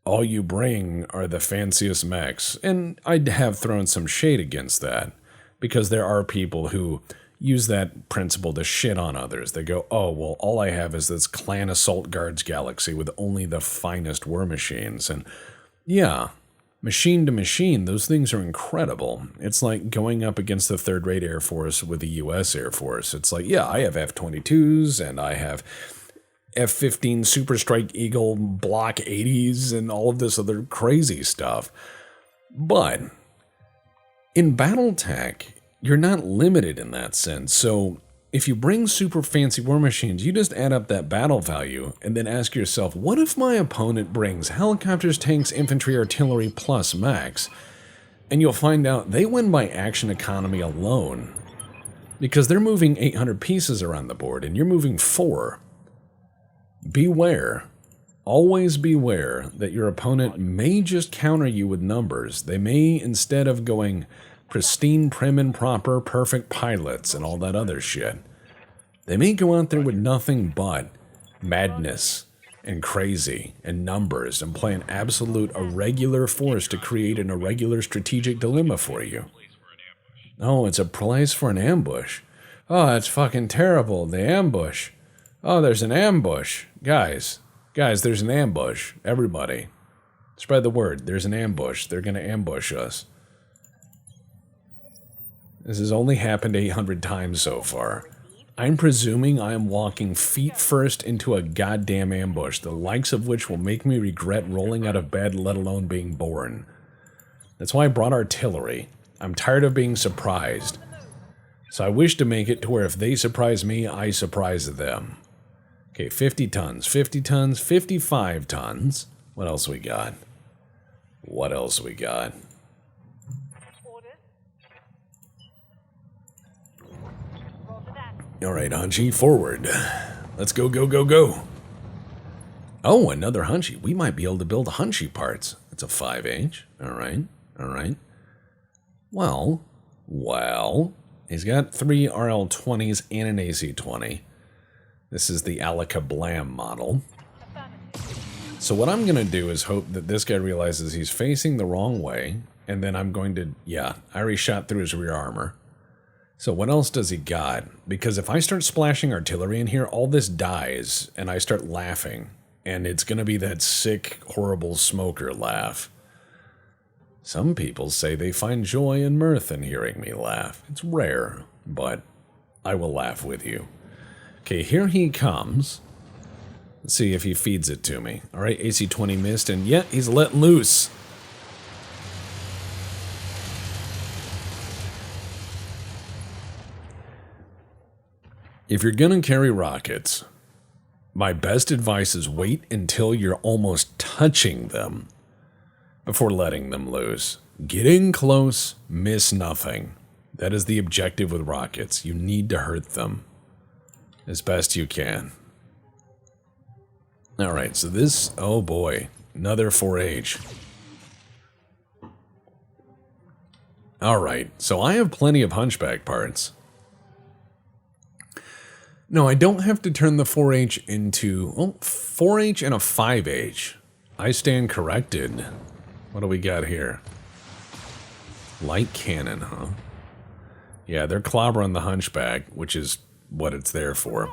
all you bring are the fanciest mechs, and I have thrown some shade against that, because there are people who use that principle to shit on others. They go, oh, well, all I have is this Clan Assault Guards galaxy with only the finest war machines, and yeah, Machine to machine, those things are incredible. It's like going up against the third-rate Air Force with the U.S. Air Force. It's like, yeah, I have F-22s, and I have F-15 Super Strike Eagle Block 80s, and all of this other crazy stuff. But in Battletech, you're not limited in that sense. So if you bring super fancy war machines, you just add up that battle value and then ask yourself, what if my opponent brings helicopters, tanks, infantry, artillery, plus mechs? And you'll find out they win by action economy alone, because they're moving 800 pieces around the board and you're moving 4. Beware. Always beware that your opponent may just counter you with numbers. They may, instead of going pristine, prim and proper, perfect pilots and all that other shit, they may go out there with nothing but madness and crazy and numbers and play an absolute irregular force to create an irregular strategic dilemma for you. Oh, it's a place for an ambush. Oh, that's fucking terrible. The ambush. Oh, there's an ambush. Guys, there's an ambush. Everybody, spread the word. There's an ambush. They're going to ambush us. This has only happened 800 times so far. I'm presuming I am walking feet first into a goddamn ambush, the likes of which will make me regret rolling out of bed, let alone being born. That's why I brought artillery. I'm tired of being surprised. So I wish to make it to where if they surprise me, I surprise them. Okay, 50 tons, 50 tons, 55 tons. What else we got? What else we got? All right, Hunchy, forward. Let's go, go, go, go. Oh, another Hunchy. We might be able to build Hunchy parts. It's a 5H. All right, all right. Well, he's got 3 RL-20s and an AC-20. This is the Alakablam model. So what I'm going to do is hope that this guy realizes he's facing the wrong way, and then I'm going to, yeah, I already shot through his rear armor. So what else does he got? Because if I start splashing artillery in here, all this dies, and I start laughing, and it's going to be that sick, horrible smoker laugh. Some people say they find joy and mirth in hearing me laugh. It's rare, but I will laugh with you. Okay, here he comes. Let's see if he feeds it to me. All right, AC-20 missed, and yet he's let loose. If you're gonna carry rockets, my best advice is wait until you're almost touching them before letting them loose. Get in close, miss nothing. That is the objective with rockets. You need to hurt them as best you can. Alright, so this, oh boy, another 4H. Alright, so I have plenty of hunchback parts. No, I don't have to turn the 4H into, 4H and a 5H. I stand corrected. What do we got here? Light cannon, huh? Yeah, they're clobbering the hunchback, which is what it's there for.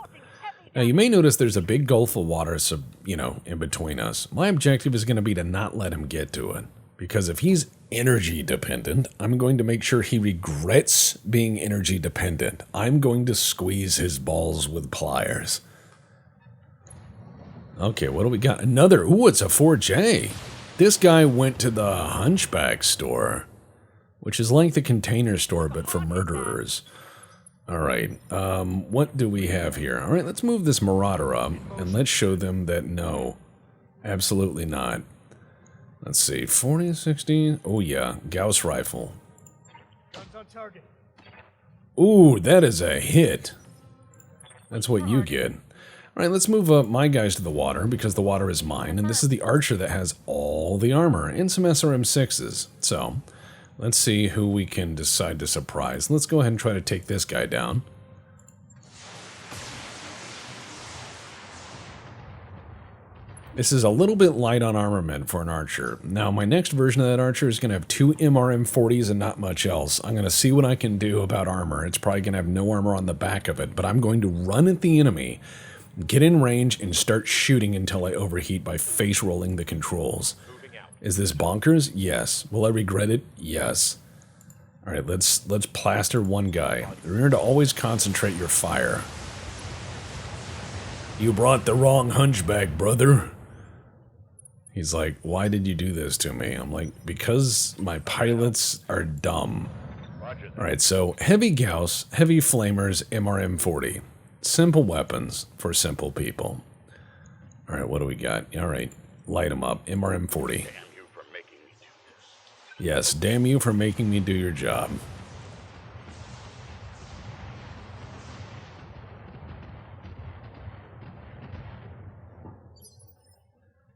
Now, you may notice there's a big gulf of water, so, in between us. My objective is going to be to not let him get to it. Because if he's energy dependent, I'm going to make sure he regrets being energy dependent. I'm going to squeeze his balls with pliers. Okay, what do we got? Another, ooh, it's a 4J. This guy went to the hunchback store, which is like the container store, but for murderers. All right, what do we have here? All right, let's move this Marauder up, and let's show them that no, absolutely not. Let's see, 40, 60, oh yeah, Gauss rifle. Guns on target. Ooh, that is a hit. That's what you get. All right, let's move up my guys to the water, because the water is mine, and this is the Archer that has all the armor, and some SRM-6s. So, let's see who we can decide to surprise. Let's go ahead and try to take this guy down. This is a little bit light on armament for an Archer. Now, my next version of that Archer is going to have 2 MRM-40s and not much else. I'm going to see what I can do about armor. It's probably going to have no armor on the back of it, but I'm going to run at the enemy, get in range, and start shooting until I overheat by face rolling the controls. Is this bonkers? Yes. Will I regret it? Yes. Alright, let's plaster one guy. Remember to always concentrate your fire. You brought the wrong hunchback, brother. He's like, why did you do this to me? I'm like, because my pilots are dumb. Alright, so heavy Gauss, heavy flamers, MRM-40. Simple weapons for simple people. Alright, what do we got? Alright, light them up. MRM-40. Yes, damn you for making me do your job.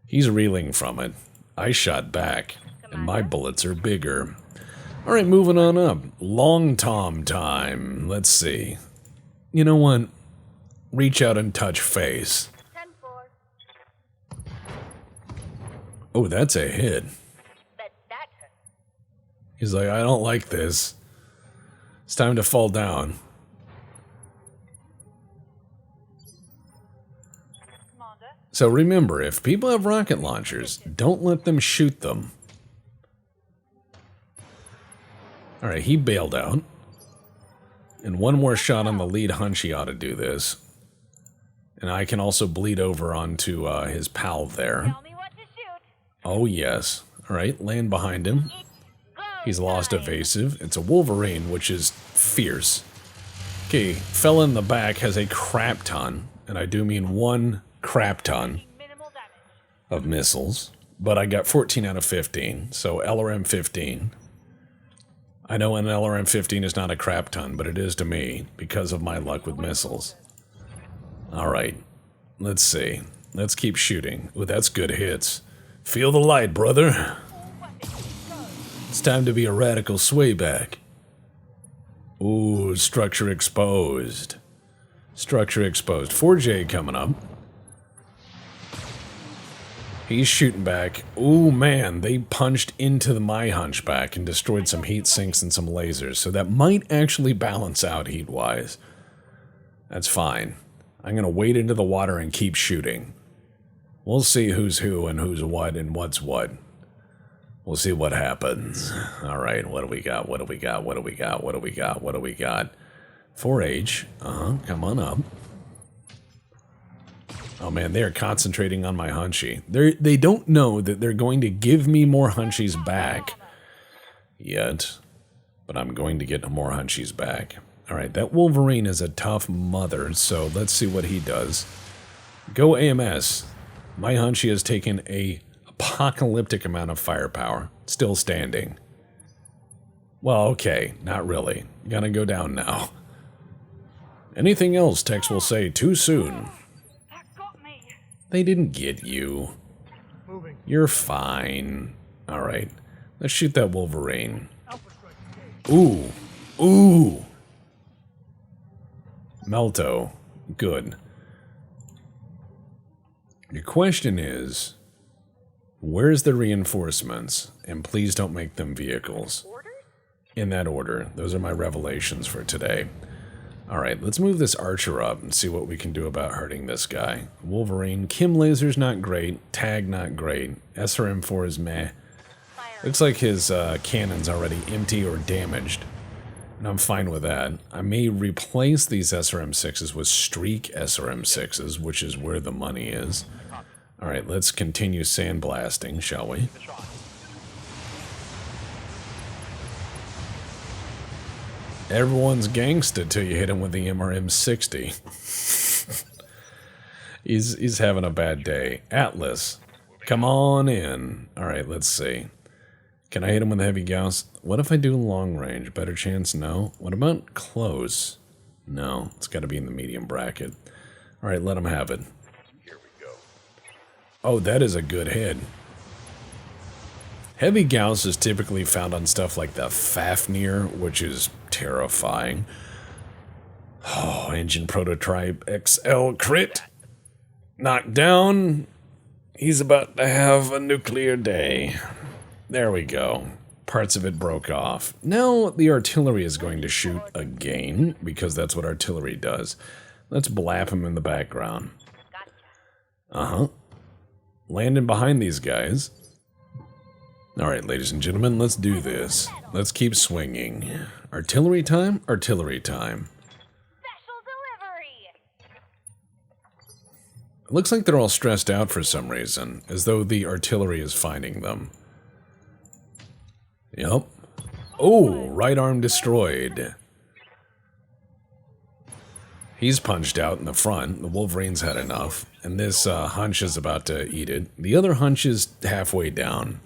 He's reeling from it. I shot back, and my bullets are bigger. Alright, moving on up. Long Tom time. Let's see. You know what? Reach out and touch face. 10-4. Oh, that's a hit. Bet that hurt. He's like, I don't like this. It's time to fall down. Commander. So remember, if people have rocket launchers, don't let them shoot them. Alright, he bailed out. And one more shot on the lead hunchy ought to do this. And I can also bleed over onto his pal there. Tell me what to shoot. Oh yes. Alright, land behind him. He's lost evasive. It's a Wolverine, which is fierce. Okay, fella in the back has a crap ton, and I do mean 1 crap ton Minimal damage. of missiles, but I got 14 out of 15, so LRM 15. I know an LRM 15 is not a crap ton, but it is to me, because of my luck with missiles. Alright, let's see. Let's keep shooting. Ooh, that's good hits. Feel the light, brother. It's time to be a radical swayback. Ooh, structure exposed. Structure exposed. 4J coming up. He's shooting back. Ooh, man, they punched into my hunchback and destroyed some heat sinks and some lasers, so that might actually balance out heat-wise. That's fine. I'm gonna wade into the water and keep shooting. We'll see who's who and who's what and what's what. We'll see what happens. Alright, what do we got? What do we got? What do we got? What do we got? What do we got? 4H. Come on up. Oh man, they are concentrating on my hunchy. They don't know that they're going to give me more hunchies back yet. But I'm going to get more hunchies back. Alright, that Wolverine is a tough mother, so let's see what he does. Go AMS. My hunchy has taken a apocalyptic amount of firepower. Still standing. Well, okay, not really. Gonna go down now. Anything else, Tex will say too soon. That got me. They didn't get you. Moving. You're fine. Alright, let's shoot that Wolverine. Alpha strike engaged. Ooh. Ooh. Melto. Good. Your question is, where's the reinforcements? And please don't make them vehicles. Orders? In that order. Those are my revelations for today. Alright, let's move this Archer up and see what we can do about hurting this guy. Wolverine. Kim Laser's not great. Tag not great. SRM4 is meh. Fire. Looks like his cannon's already empty or damaged. And I'm fine with that. I may replace these SRM6s with streak SRM6s, which is where the money is. Alright, let's continue sandblasting, shall we? Everyone's gangsta till you hit him with the MRM60. He's having a bad day. Atlas, come on in. Alright, let's see. Can I hit him with a heavy Gauss? What if I do long range? Better chance? No. What about close? No, it's got to be in the medium bracket. Alright, let him have it. Here we go. Oh, that is a good hit. Heavy Gauss is typically found on stuff like the Fafnir, which is terrifying. Oh, engine prototype XL crit. Knocked down. He's about to have a nuclear day. There we go. Parts of it broke off. Now the artillery is going to shoot again, because that's what artillery does. Let's blap him in the background. Gotcha. Uh-huh. Landing behind these guys. Alright, ladies and gentlemen, let's do this. Let's keep swinging. Artillery time? Artillery time. Special delivery! It looks like they're all stressed out for some reason, as though the artillery is finding them. Yep. Oh, right arm destroyed. He's punched out in the front. The Wolverine's had enough. And this hunch is about to eat it. The other hunch is halfway down.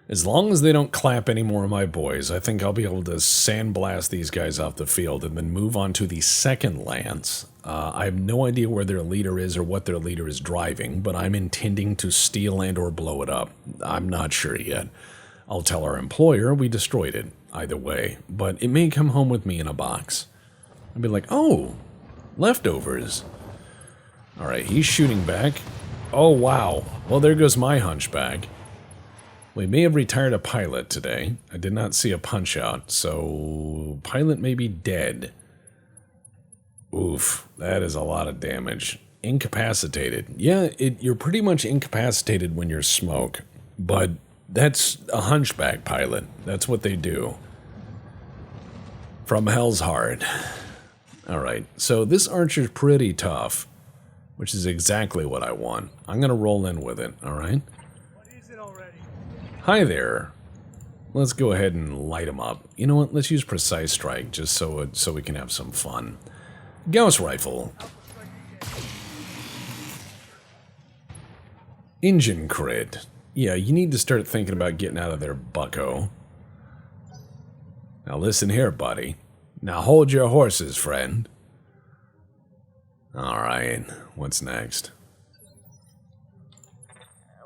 As long as they don't clap any more of my boys, I think I'll be able to sandblast these guys off the field and then move on to the second lance. I have no idea where their leader is or what their leader is driving, but I'm intending to steal and or blow it up. I'm not sure yet. I'll tell our employer we destroyed it, either way, but it may come home with me in a box. I'll be like, oh, leftovers. Alright, he's shooting back. Oh, wow. Well, there goes my hunchback. We may have retired a pilot today. I did not see a punch-out, so pilot may be dead. Oof, that is a lot of damage. Incapacitated. Yeah, you're pretty much incapacitated when you're smoke, but that's a hunchback pilot. That's what they do. From Hell's Heart. Alright, so this archer's pretty tough, which is exactly what I want. I'm gonna roll in with it, alright? What is it already? Hi there. Let's go ahead and light him up. You know what? Let's use Precise Strike just so we can have some fun. Gauss Rifle. Engine Crit. Yeah, you need to start thinking about getting out of there, bucko. Now listen here, buddy. Now hold your horses, friend. Alright, what's next?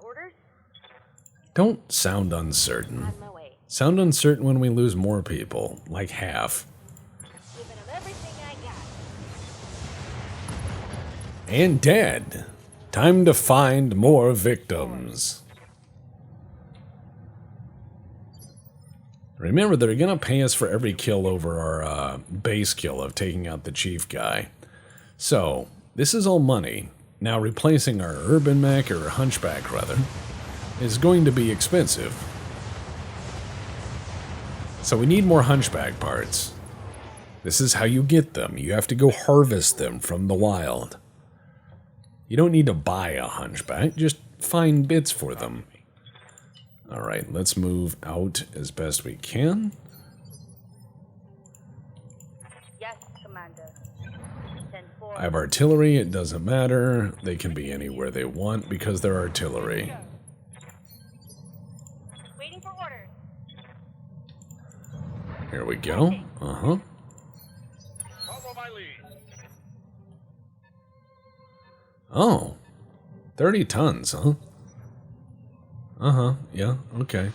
Orders? Don't sound uncertain. On my way. Sound uncertain when we lose more people, like half. Giving them everything I got. And dead. Time to find more victims. Remember, they're gonna pay us for every kill over our base kill of taking out the chief guy. So, this is all money. Now replacing our urban mech, or hunchback rather, is going to be expensive. So we need more hunchback parts. This is how you get them. You have to go harvest them from the wild. You don't need to buy a hunchback, just find bits for them. Alright, let's move out as best we can. Yes, Commander. 10-4. I have artillery, it doesn't matter. They can be anywhere they want because they're artillery. Waiting for orders. Here we go. Uh-huh. Follow my lead. Oh. 30 tons, huh? Uh-huh, yeah, okay.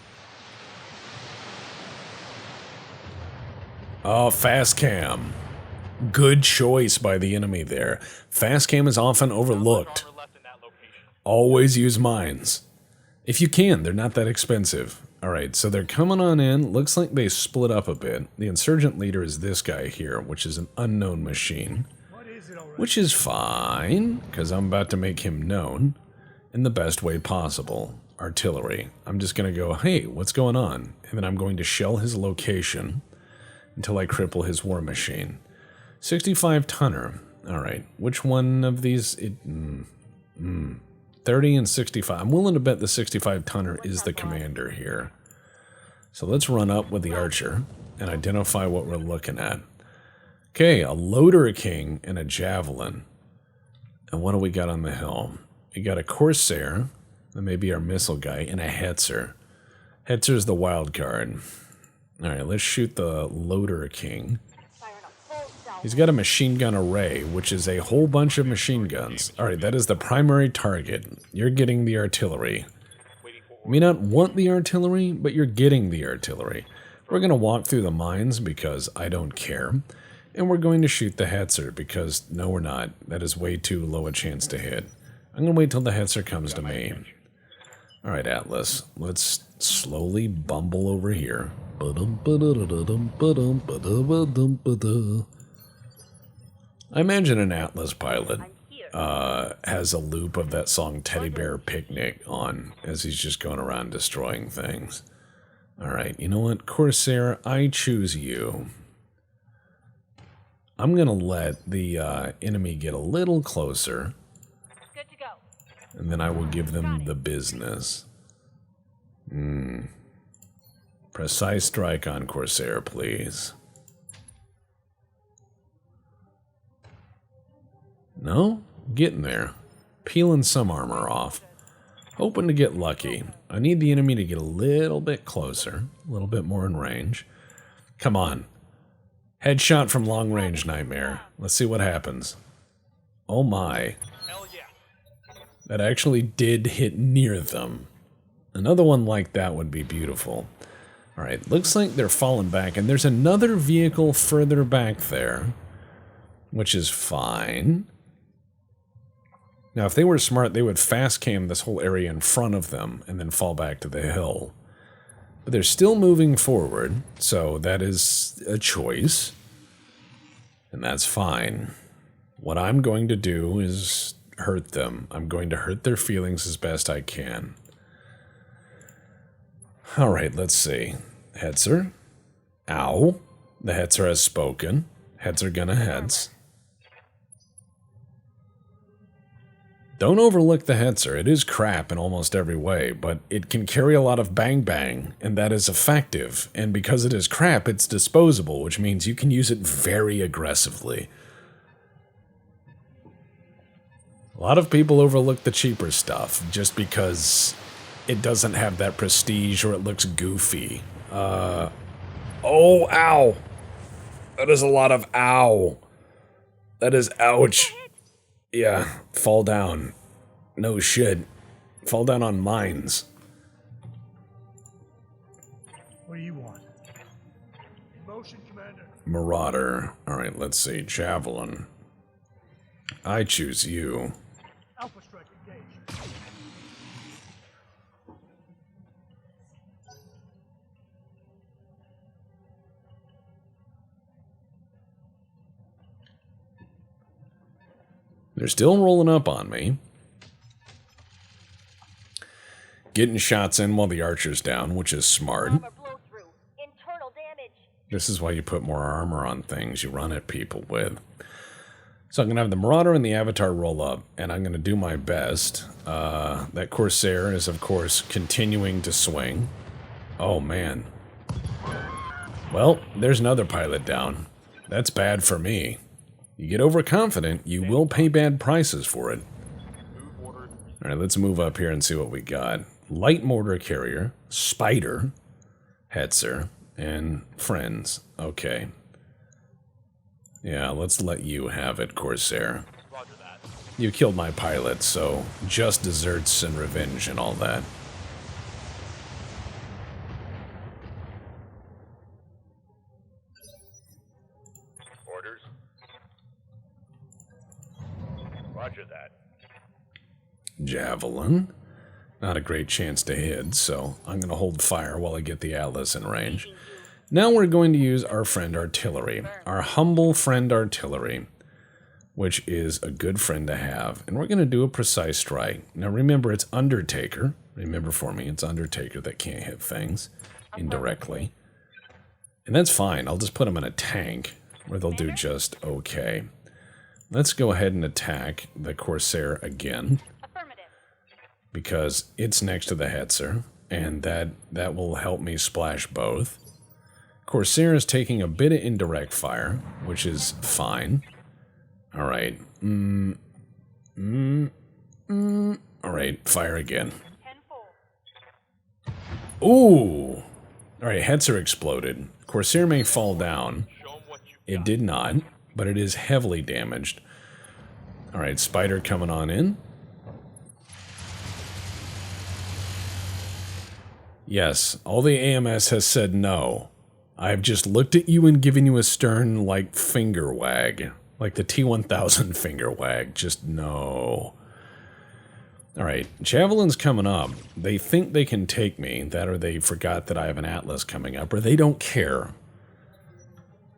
Oh, fast cam. Good choice by the enemy there. Fast cam is often overlooked. Always use mines. If you can, they're not that expensive. Alright, so they're coming on in. Looks like they split up a bit. The insurgent leader is this guy here, which is an unknown machine. What is it already? Which is fine, because I'm about to make him known in the best way possible. Artillery. I'm just going to go, hey, what's going on? And then I'm going to shell his location until I cripple his war machine. 65 tonner. Alright, which one of these? 30 and 65. I'm willing to bet the 65 tonner is the commander here. So let's run up with the archer and identify what we're looking at. Okay, a loader king and a javelin. And what do we got on the hill? We got a corsair. That may be our missile guy, and a Hetzer. Hetzer's the wild card. Alright, let's shoot the loader king. Firing up full self. He's got a machine gun array, which is a whole bunch of machine guns. Alright, that is the primary target. You're getting the artillery. You may not want the artillery, but you're getting the artillery. We're going to walk through the mines because I don't care. And we're going to shoot the Hetzer because, no we're not. That is way too low a chance to hit. I'm going to wait till the Hetzer comes to me. Alright, Atlas, let's slowly bumble over here. I imagine an Atlas pilot. has a loop of that song Teddy Bear Picnic on as he's just going around destroying things. Alright, you know what? Corsair, I choose you. I'm going to let the enemy get a little closer. Good to go. And then I will give them the business. Precise strike on Corsair, please. No? Getting there. Peeling some armor off. Hoping to get lucky. I need the enemy to get a little bit closer. A little bit more in range. Come on. Headshot from long range, Nightmare. Let's see what happens. Oh my. Hell yeah. That actually did hit near them. Another one like that would be beautiful. Alright, looks like they're falling back, and there's another vehicle further back there. Which is fine. Now, if they were smart, they would fast cam this whole area in front of them and then fall back to the hill. But they're still moving forward, so that is a choice. And that's fine. What I'm going to do is hurt them. I'm going to hurt their feelings as best I can. Alright, let's see. Hetzer. Ow. The Hetzer has spoken. Hetzer gonna heads. Don't overlook the Hetzer. It is crap in almost every way, but it can carry a lot of bang-bang, and that is effective. And because it is crap, it's disposable, which means you can use it very aggressively. A lot of people overlook the cheaper stuff just because it doesn't have that prestige or it looks goofy. Oh, ow! That is a lot of ow. That is ouch. Yeah, fall down. No shit. Fall down on mines. What do you want? In motion, Commander. Marauder. Alright, let's see. Javelin. I choose you. Alpha strike engaged. They're still rolling up on me. Getting shots in while the archer's down, which is smart. Armor blow through. Internal damage. This is why you put more armor on things you run at people with. So I'm going to have the Marauder and the Avatar roll up, and I'm going to do my best. That Corsair is, of course, continuing to swing. Oh, man. Well, there's another pilot down. That's bad for me. You get overconfident, you will pay bad prices for it. Alright, let's move up here and see what we got. Light mortar carrier, Spider, Hetzer, and friends. Okay. Yeah, let's let you have it, Corsair. Roger that. You killed my pilot, so just desserts and revenge and all that. Orders. Roger that. Javelin. Not a great chance to hit, so I'm going to hold fire while I get the Atlas in range. Now we're going to use our friend Artillery. Our humble friend Artillery, which is a good friend to have. And we're going to do a precise strike. Now remember, it's Undertaker. Remember for me, it's Undertaker that can't hit things indirectly. And that's fine. I'll just put them in a tank where they'll do just okay. Let's go ahead and attack the Corsair again. Affirmative. Because it's next to the Hetzer, and that will help me splash both. Corsair is taking a bit of indirect fire, which is fine. Alright. Alright, fire again. 10-4. Ooh! Alright, Hetzer exploded. Corsair may fall down. Show 'em what you It did not, but it is heavily damaged. Alright, Spider coming on in. Yes, all the AMS has said no. I've just looked at you and given you a stern, like, finger wag. Like the T-1000 finger wag. Just no. Alright, Javelin's coming up. They think they can take me. That or they forgot that I have an Atlas coming up. Or they don't care.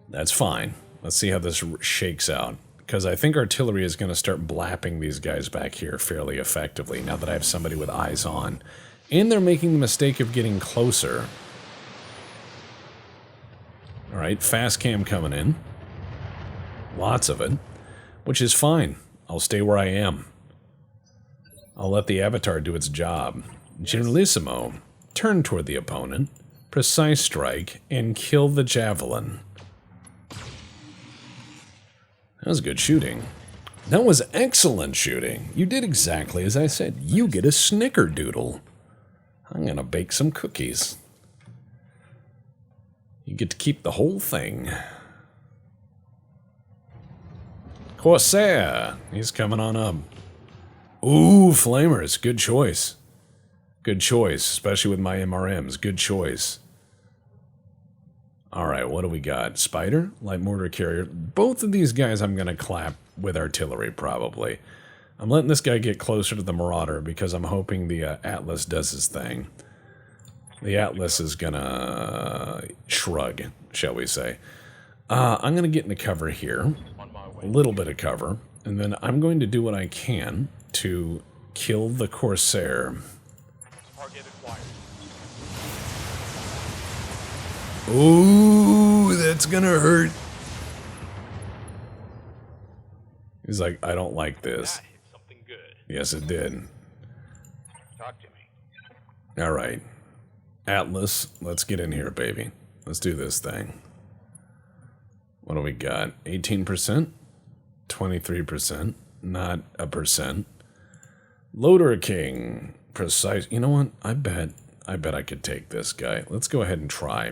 That's fine. Let's see how this shakes out. because I think artillery is going to start blapping these guys back here fairly effectively now that I have somebody with eyes on. And they're making the mistake of getting closer. Alright, fast cam coming in. Lots of it. Which is fine. I'll stay where I am. I'll let the avatar do its job. Generalissimo, turn toward the opponent, precise strike, and kill the javelin. That was good shooting. That was excellent shooting. You did exactly as I said. You get a snickerdoodle. I'm gonna bake some cookies. You get to keep the whole thing. Corsair! He's coming on up. Ooh, flamers. Good choice. Good choice, especially with my MRMs. Good choice. Alright, what do we got? Spider? Light mortar carrier. Both of these guys I'm going to clap with artillery, probably. I'm letting this guy get closer to the Marauder because I'm hoping the Atlas does his thing. The Atlas is going to shrug, shall we say. I'm going to get into cover here. A little bit of cover. And then I'm going to do what I can to kill the Corsair. Ooh, that's gonna hurt. He's like, I don't like this. That hit something good. Yes, it did. Talk to me. All right. Atlas, let's get in here, baby. Let's do this thing. What do we got? 18%? 23%? Not a percent. Loader King. Precise. You know what? I bet I could take this guy. Let's go ahead and try.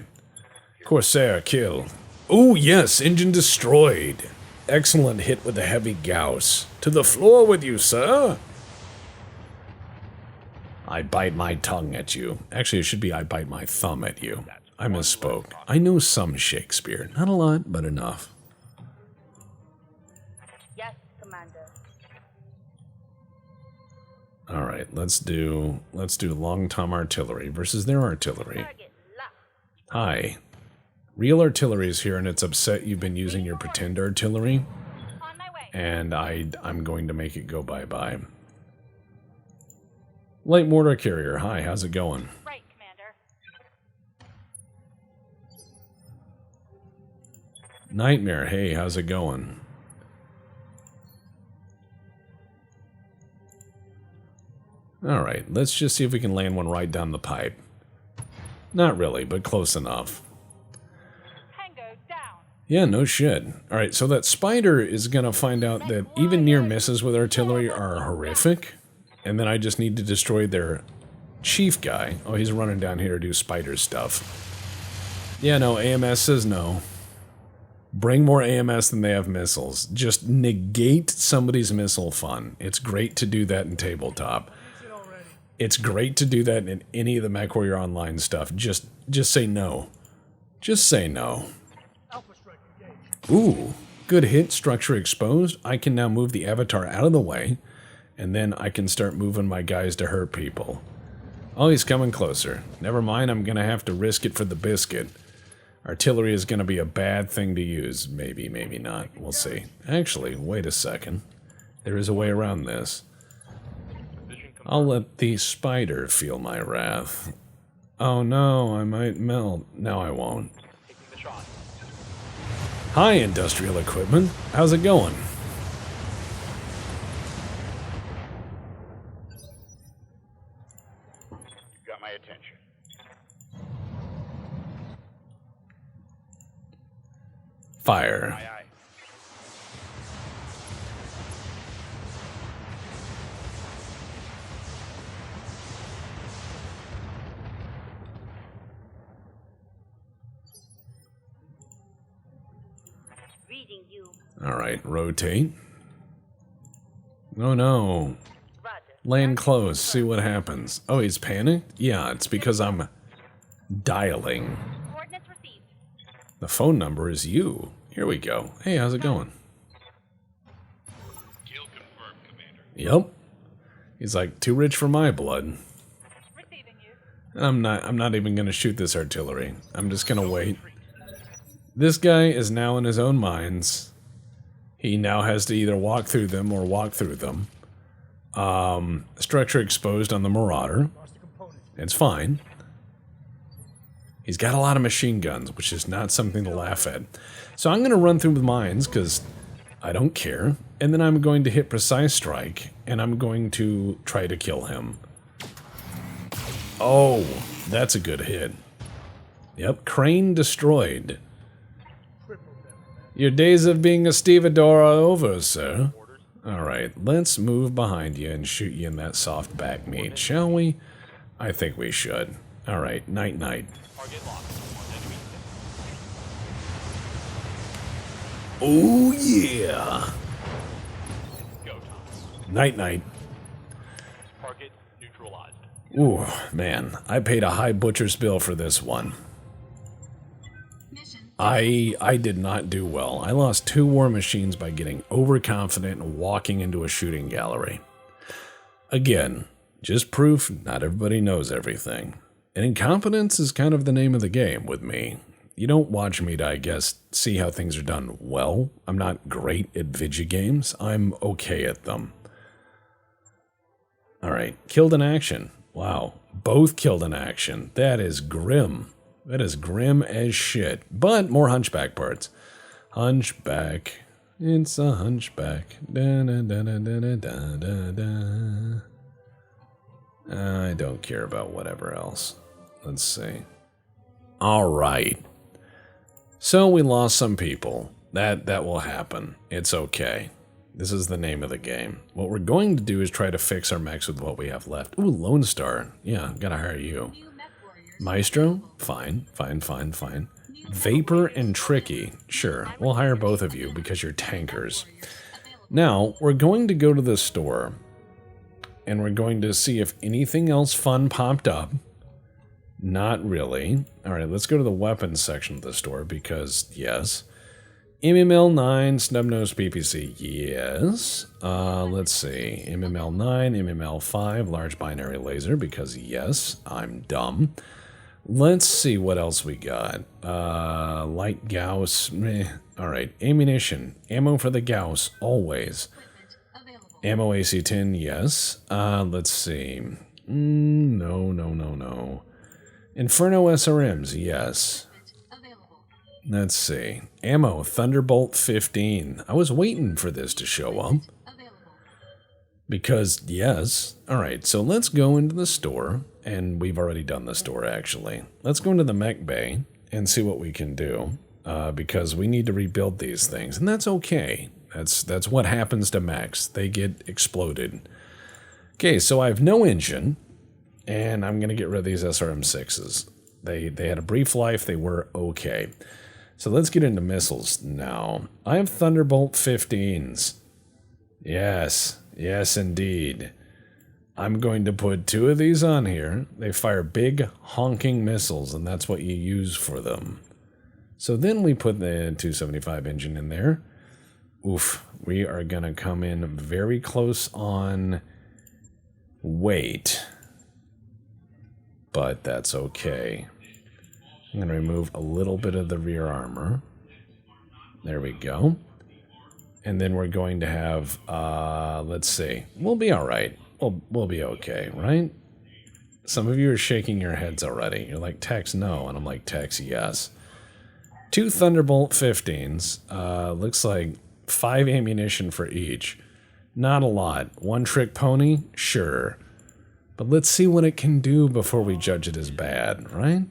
Corsair, kill. Oh, yes, engine destroyed. Excellent hit with the heavy Gauss. To the floor with you, sir. I bite my tongue at you. Actually, it should be I bite my thumb at you. I misspoke. I know some Shakespeare. Not a lot, but enough. Yes, Commander. Alright, let's do Long Tom Artillery versus their artillery. Target locked. Hi. Real artillery is here and it's upset you've been using your pretend artillery. On my way. And I'm going to make it go bye-bye. Light mortar carrier, hi, how's it going? Right, Commander. Nightmare, hey, how's it going? Alright, let's just see if we can land one right down the pipe. Not really, but close enough. Tango down. Yeah, no shit. Alright, so that spider is gonna find out that even near misses with artillery are horrific. And then I just need to destroy their chief guy. Oh, he's running down here to do spider stuff. Yeah, no, AMS says no. Bring more AMS than they have missiles. Just negate somebody's missile fun. It's great to do that in tabletop. It's great to do that in any of the MechWarrior Online stuff. Just say no. Just say no. Ooh, good hit. Structure exposed. I can now move the avatar out of the way. And then I can start moving my guys to hurt people. Oh, he's coming closer. Never mind, I'm going to have to risk it for the biscuit. Artillery is going to be a bad thing to use. Maybe, maybe not. We'll see. Actually, wait a second. There is a way around this. I'll let the spider feel my wrath. Oh no, I might melt. No, I won't. Hi, industrial equipment. How's it going? Got my attention. Fire. Aye, aye. Reading you. Alright, rotate. Oh no. Roger. Land close, see what happens. Oh, he's panicked? Yeah, it's because I'm dialing. Coordinates received. The phone number is you. Here we go. Hey, how's it going? Kill confirmed, Commander. Yep. He's like, too rich for my blood. Receiving you. I'm not even gonna shoot this artillery. I'm just gonna wait. This guy is now in his own minds. He now has to either walk through them or walk through them. Structure exposed on the Marauder. It's fine. He's got a lot of machine guns, which is not something to laugh at. So I'm going to run through the mines, because I don't care. And then I'm going to hit Precise Strike, and I'm going to try to kill him. Oh, that's a good hit. Yep, crane destroyed. Your days of being a stevedore are over, sir. Alright, let's move behind you and shoot you in that soft back meat, shall we? I think we should. Alright, night-night. Oh, yeah! Night-night. Target neutralized. Ooh, man, I paid a high butcher's bill for this one. I did not do well. I lost 2 war machines by getting overconfident and walking into a shooting gallery. Again, just proof not everybody knows everything. And incompetence is kind of the name of the game with me. You don't watch me to, I guess, see how things are done well. I'm not great at video games. I'm okay at them. Alright, killed in action. Wow, both killed in action. That is grim. That is grim as shit. But more hunchback parts. Hunchback. It's a hunchback. Da, da, da, da, da, da, da, da. I don't care about whatever else. Let's see. Alright. So we lost some people. That will happen. It's okay. This is the name of the game. What we're going to do is try to fix our mechs with what we have left. Ooh, Lone Star. Yeah, gotta hire you. Maestro? Fine. Vapor and Tricky? Sure, we'll hire both of you because you're tankers. Now, we're going to go to the store, and we're going to see if anything else fun popped up. Not really. Alright, let's go to the weapons section of the store because, yes. MML9, Snub-Nosed PPC, yes. Let's see. MML9, MML5, Large Binary Laser because, yes, I'm dumb. Let's see what else we got. Light Gauss, meh. Alright, ammunition. Ammo for the Gauss, always. Ammo AC-10, yes. Let's see. No. Inferno SRMs, yes. Let's see. Ammo, Thunderbolt 15. I was waiting for this to show up. Because, yes. Alright, so let's go into the store. And we've already done the store, actually. Let's go into the mech bay and see what we can do. Because we need to rebuild these things. And that's okay. That's what happens to mechs. They get exploded. Okay, so I have no engine. And I'm going to get rid of these SRM-6s. They had a brief life. They were okay. So let's get into missiles now. I have Thunderbolt 15s. Yes, indeed. I'm going to put 2 of these on here. They fire big honking missiles, and that's what you use for them. So then we put the 275 engine in there. Oof, we are going to come in very close on weight. But that's okay. I'm going to remove a little bit of the rear armor. There we go. And then we're going to have, let's see. We'll be all right. We'll be okay, right? Some of you are shaking your heads already. You're like, Tex, no. And I'm like, Tex, yes. 2 Thunderbolt 15s. Looks like 5 ammunition for each. Not a lot. 1 trick pony? Sure. But let's see what it can do before we judge it as bad, right?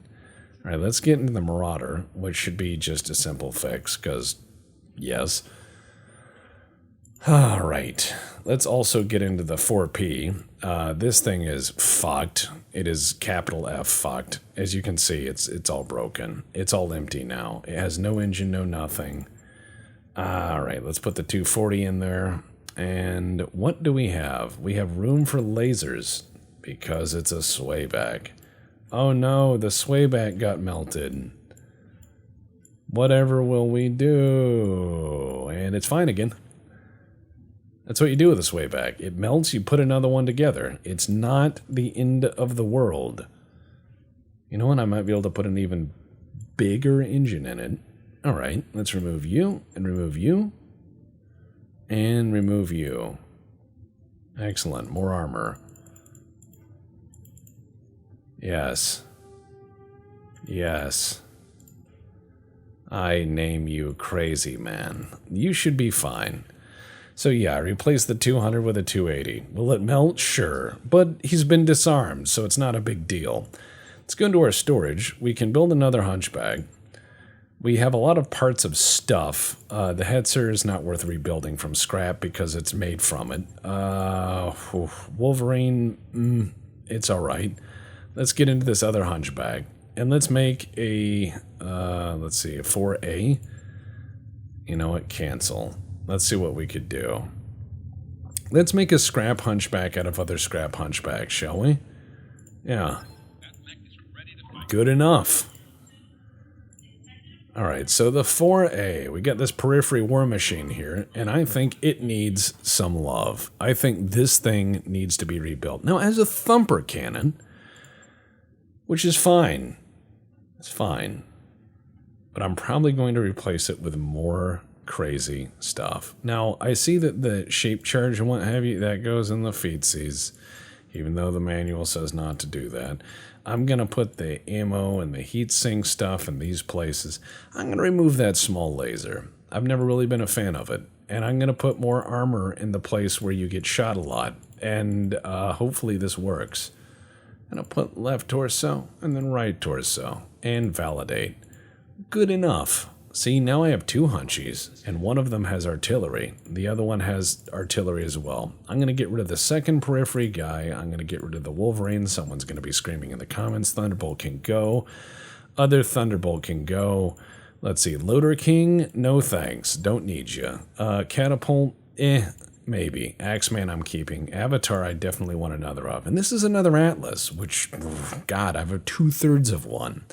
All right, let's get into the Marauder, which should be just a simple fix, because, yes. All right, let's also get into the 4P. This thing is fucked. It is capital F fucked. As you can see, it's all broken. It's all empty now. It has no engine, no nothing. All right, let's put the 240 in there. And what do we have? We have room for lasers, because it's a swayback. Oh no, the swayback got melted. Whatever will we do? And it's fine again. That's what you do with a swayback. It melts, you put another one together. It's not the end of the world. You know what? I might be able to put an even bigger engine in it. Alright, let's remove you and remove you. And remove you. Excellent. More armor. Yes. Yes. I name you Crazy Man. You should be fine. So yeah, replace the 200 with a 280. Will it melt? Sure. But he's been disarmed, so it's not a big deal. Let's go into our storage. We can build another hunchback. We have a lot of parts of stuff. The Hetzer is not worth rebuilding from scrap because it's made from it. Wolverine, it's alright. Let's get into this other hunchback. And let's make a, let's see, a 4A. You know what? Cancel. Let's see what we could do. Let's make a scrap hunchback out of other scrap hunchbacks, shall we? Yeah. Good enough. Alright, so the 4A, we got this periphery war machine here, and I think it needs some love. I think this thing needs to be rebuilt. Now, as a thumper cannon, which is fine. It's fine. But I'm probably going to replace it with more crazy stuff. Now, I see that the shape charge and what have you, that goes in the feetsies, even though the manual says not to do that. I'm going to put the ammo and the heatsink stuff in these places. I'm going to remove that small laser. I've never really been a fan of it. And I'm going to put more armor in the place where you get shot a lot. And hopefully this works. I'm going to put left torso and then right torso. And validate. Good enough. See, now I have two hunchies, and one of them has artillery. The other one has artillery as well. I'm going to get rid of the second periphery guy. I'm going to get rid of the Wolverine. Someone's going to be screaming in the comments. Thunderbolt can go. Other Thunderbolt can go. Let's see. Loader King, no thanks. Don't need you. Catapult, maybe. Axeman I'm keeping. Avatar I definitely want another of. And this is another Atlas, which, God, I have 2/3 of one.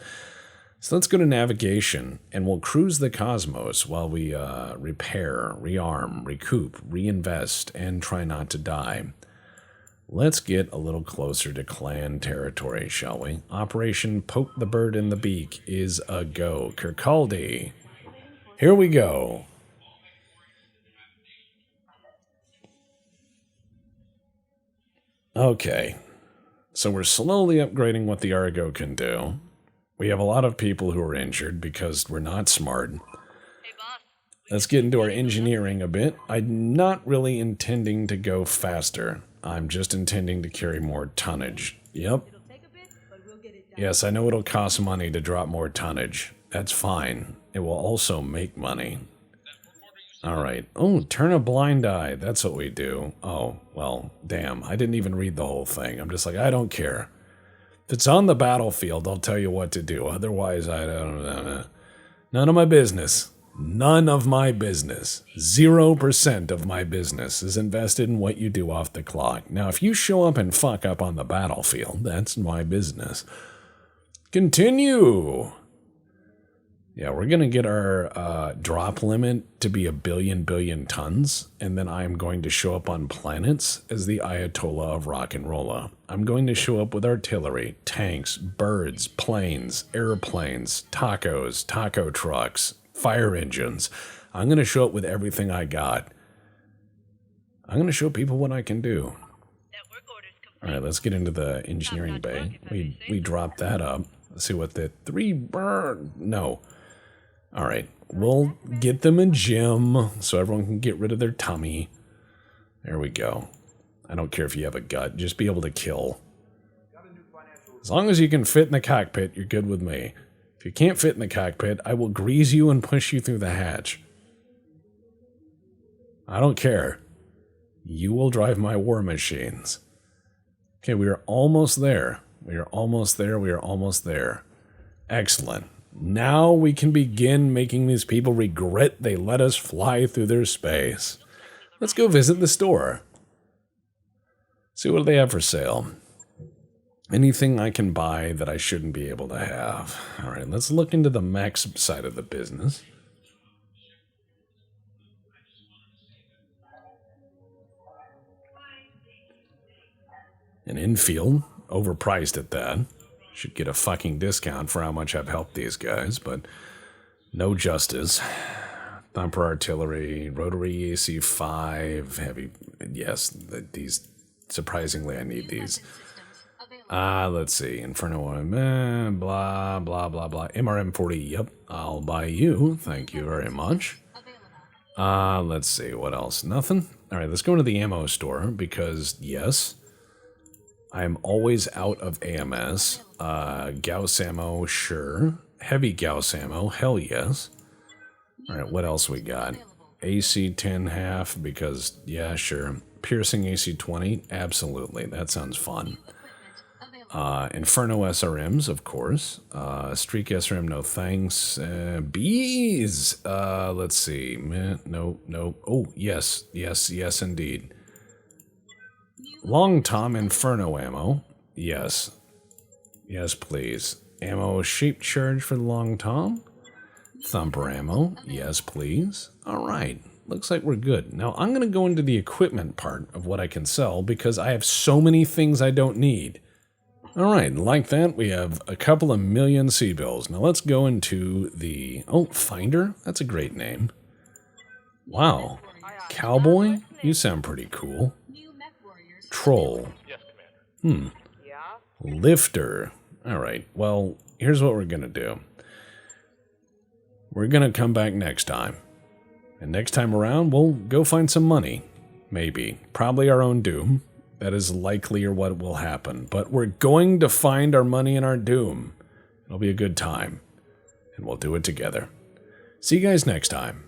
So let's go to navigation, and we'll cruise the cosmos while we repair, rearm, recoup, reinvest, and try not to die. Let's get a little closer to clan territory, shall we? Operation Poke the Bird in the Beak is a go. Kirkaldy. Here we go. Okay. So we're slowly upgrading what the Argo can do. We have a lot of people who are injured because we're not smart. Hey, boss. Let's get into our engineering a bit. I'm not really intending to go faster. I'm just intending to carry more tonnage. Yep. Yes, I know it'll cost money to drop more tonnage. That's fine. It will also make money. Alright. Oh, turn a blind eye. That's what we do. Oh, well, damn. I didn't even read the whole thing. I'm just like, I don't care. If it's on the battlefield, I'll tell you what to do. Otherwise, I don't know. None of my business. None of my business. 0% of my business is invested in what you do off the clock. Now, if you show up and fuck up on the battlefield, that's my business. Continue. Yeah, we're going to get our drop limit to be 1 billion tons, and then I'm going to show up on planets as the Ayatollah of rock and rolla. I'm going to show up with artillery, tanks, birds, planes, airplanes, tacos, taco trucks, fire engines. I'm going to show up with everything I got. I'm going to show people what I can do. All right, let's get into the engineering bay. We dropped that up. Let's see what the 3 burn. No. All right, we'll get them a gym so everyone can get rid of their tummy. There we go. I don't care if you have a gut, just be able to kill. As long as you can fit in the cockpit, you're good with me. If you can't fit in the cockpit, I will grease you and push you through the hatch. I don't care. You will drive my war machines. Okay, we are almost there. We are almost there. We are almost there. Excellent. Now we can begin making these people regret they let us fly through their space. Let's go visit the store. See what they have for sale. Anything I can buy that I shouldn't be able to have. All right, let's look into the mechs side of the business. An infield, overpriced at that. Should get a fucking discount for how much I've helped these guys, but no justice. Thumper artillery, rotary AC5, heavy. Yes, these. Surprisingly, I need these. Let's see. Inferno, blah, blah, blah, blah. MRM40, yep. I'll buy you. Thank you very much. Let's see. What else? Nothing? All right, let's go to the ammo store because, yes, I am always out of AMS. Gauss ammo, sure. Heavy Gauss ammo, hell yes. All right, what else we got? AC-10 half because, yeah, sure. Piercing AC-20, absolutely. That sounds fun. Inferno SRMs, of course. Streak SRM, no thanks. Bees! Let's see. No. Oh, yes, indeed. Long Tom Inferno ammo. Yes. Yes, please. Ammo shape charge for the Long Tom. Thumper ammo. Yes, please. All right. Looks like we're good. Now, I'm going to go into the equipment part of what I can sell because I have so many things I don't need. All right, like that, we have a couple of million C-bills. Now, let's go into the... Oh, Finder? That's a great name. Wow. Cowboy? You sound pretty cool. Troll. Yes, Commander. Lifter. All right, well, here's what we're going to do. We're going to come back next time. And next time around, we'll go find some money. Maybe. Probably our own doom. That is likely or what will happen. But we're going to find our money and our doom. It'll be a good time. And we'll do it together. See you guys next time.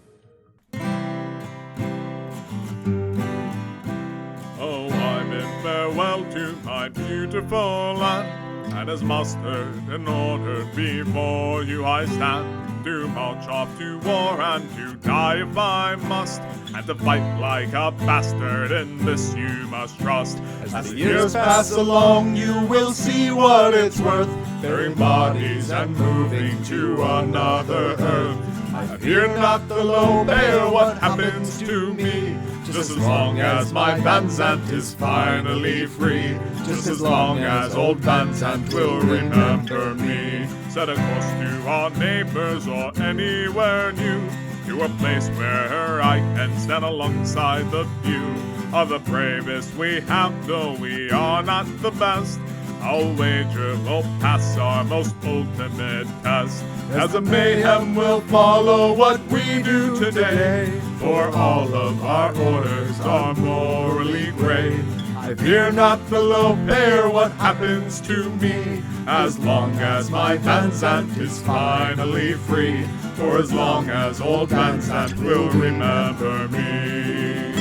Oh, I bid farewell to my beautiful land. And as mustered and ordered before you I stand. To march off to war and to die if I must, and to fight like a bastard, in this you must trust. As the years pass along, you will see what it's worth, bearing bodies and moving to another earth. I fear not the low bear what happens to me, just as long as my Van Zandt is finally free, just as long as old Van Zandt will remember me. Set a course to our neighbors or anywhere new, to a place where I can stand alongside the few of the bravest we have, though we are not the best. I'll wager we'll pass our most ultimate test, as the mayhem will follow what we do today, for all of our orders are morally great. I fear not the low bear what happens to me, as long as my Van Zandt is finally free, for as long as old Van Zandt will remember me.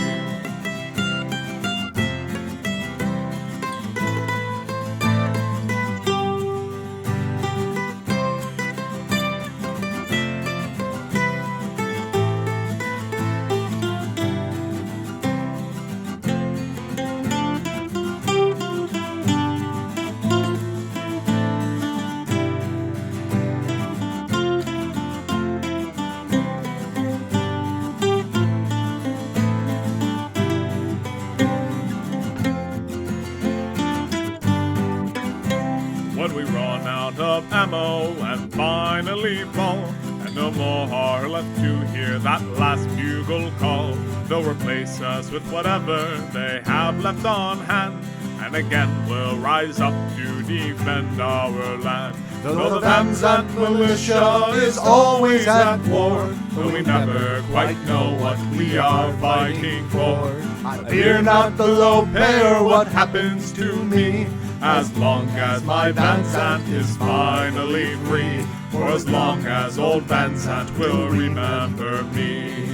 When we run out of ammo and finally fall, and no more are left to hear that last bugle call, they'll replace us with whatever they have left on hand, and again we'll rise up to defend our land. Though the Van Zandt militia is always at war, though we never quite know what we are fighting for, I fear not the low bear what happens to me, as long as my Van Zandt is finally free, for as long as old Van Zandt will remember me.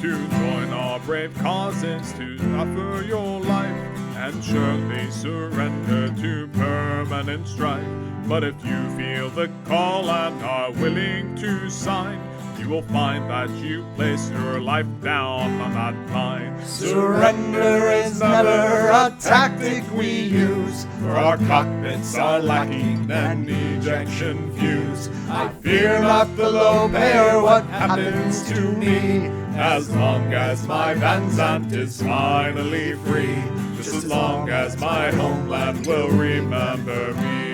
To join our brave causes, to offer your life, and surely surrender to permanent strife. But if you feel the call and are willing to sign, you will find that you place your life down on that line. Surrender is never a tactic we use, for our cockpits are lacking an ejection fuse. I fear not the low pay or what happens to me, as long as my Van Zandt is finally free, just as long as my homeland will remember me.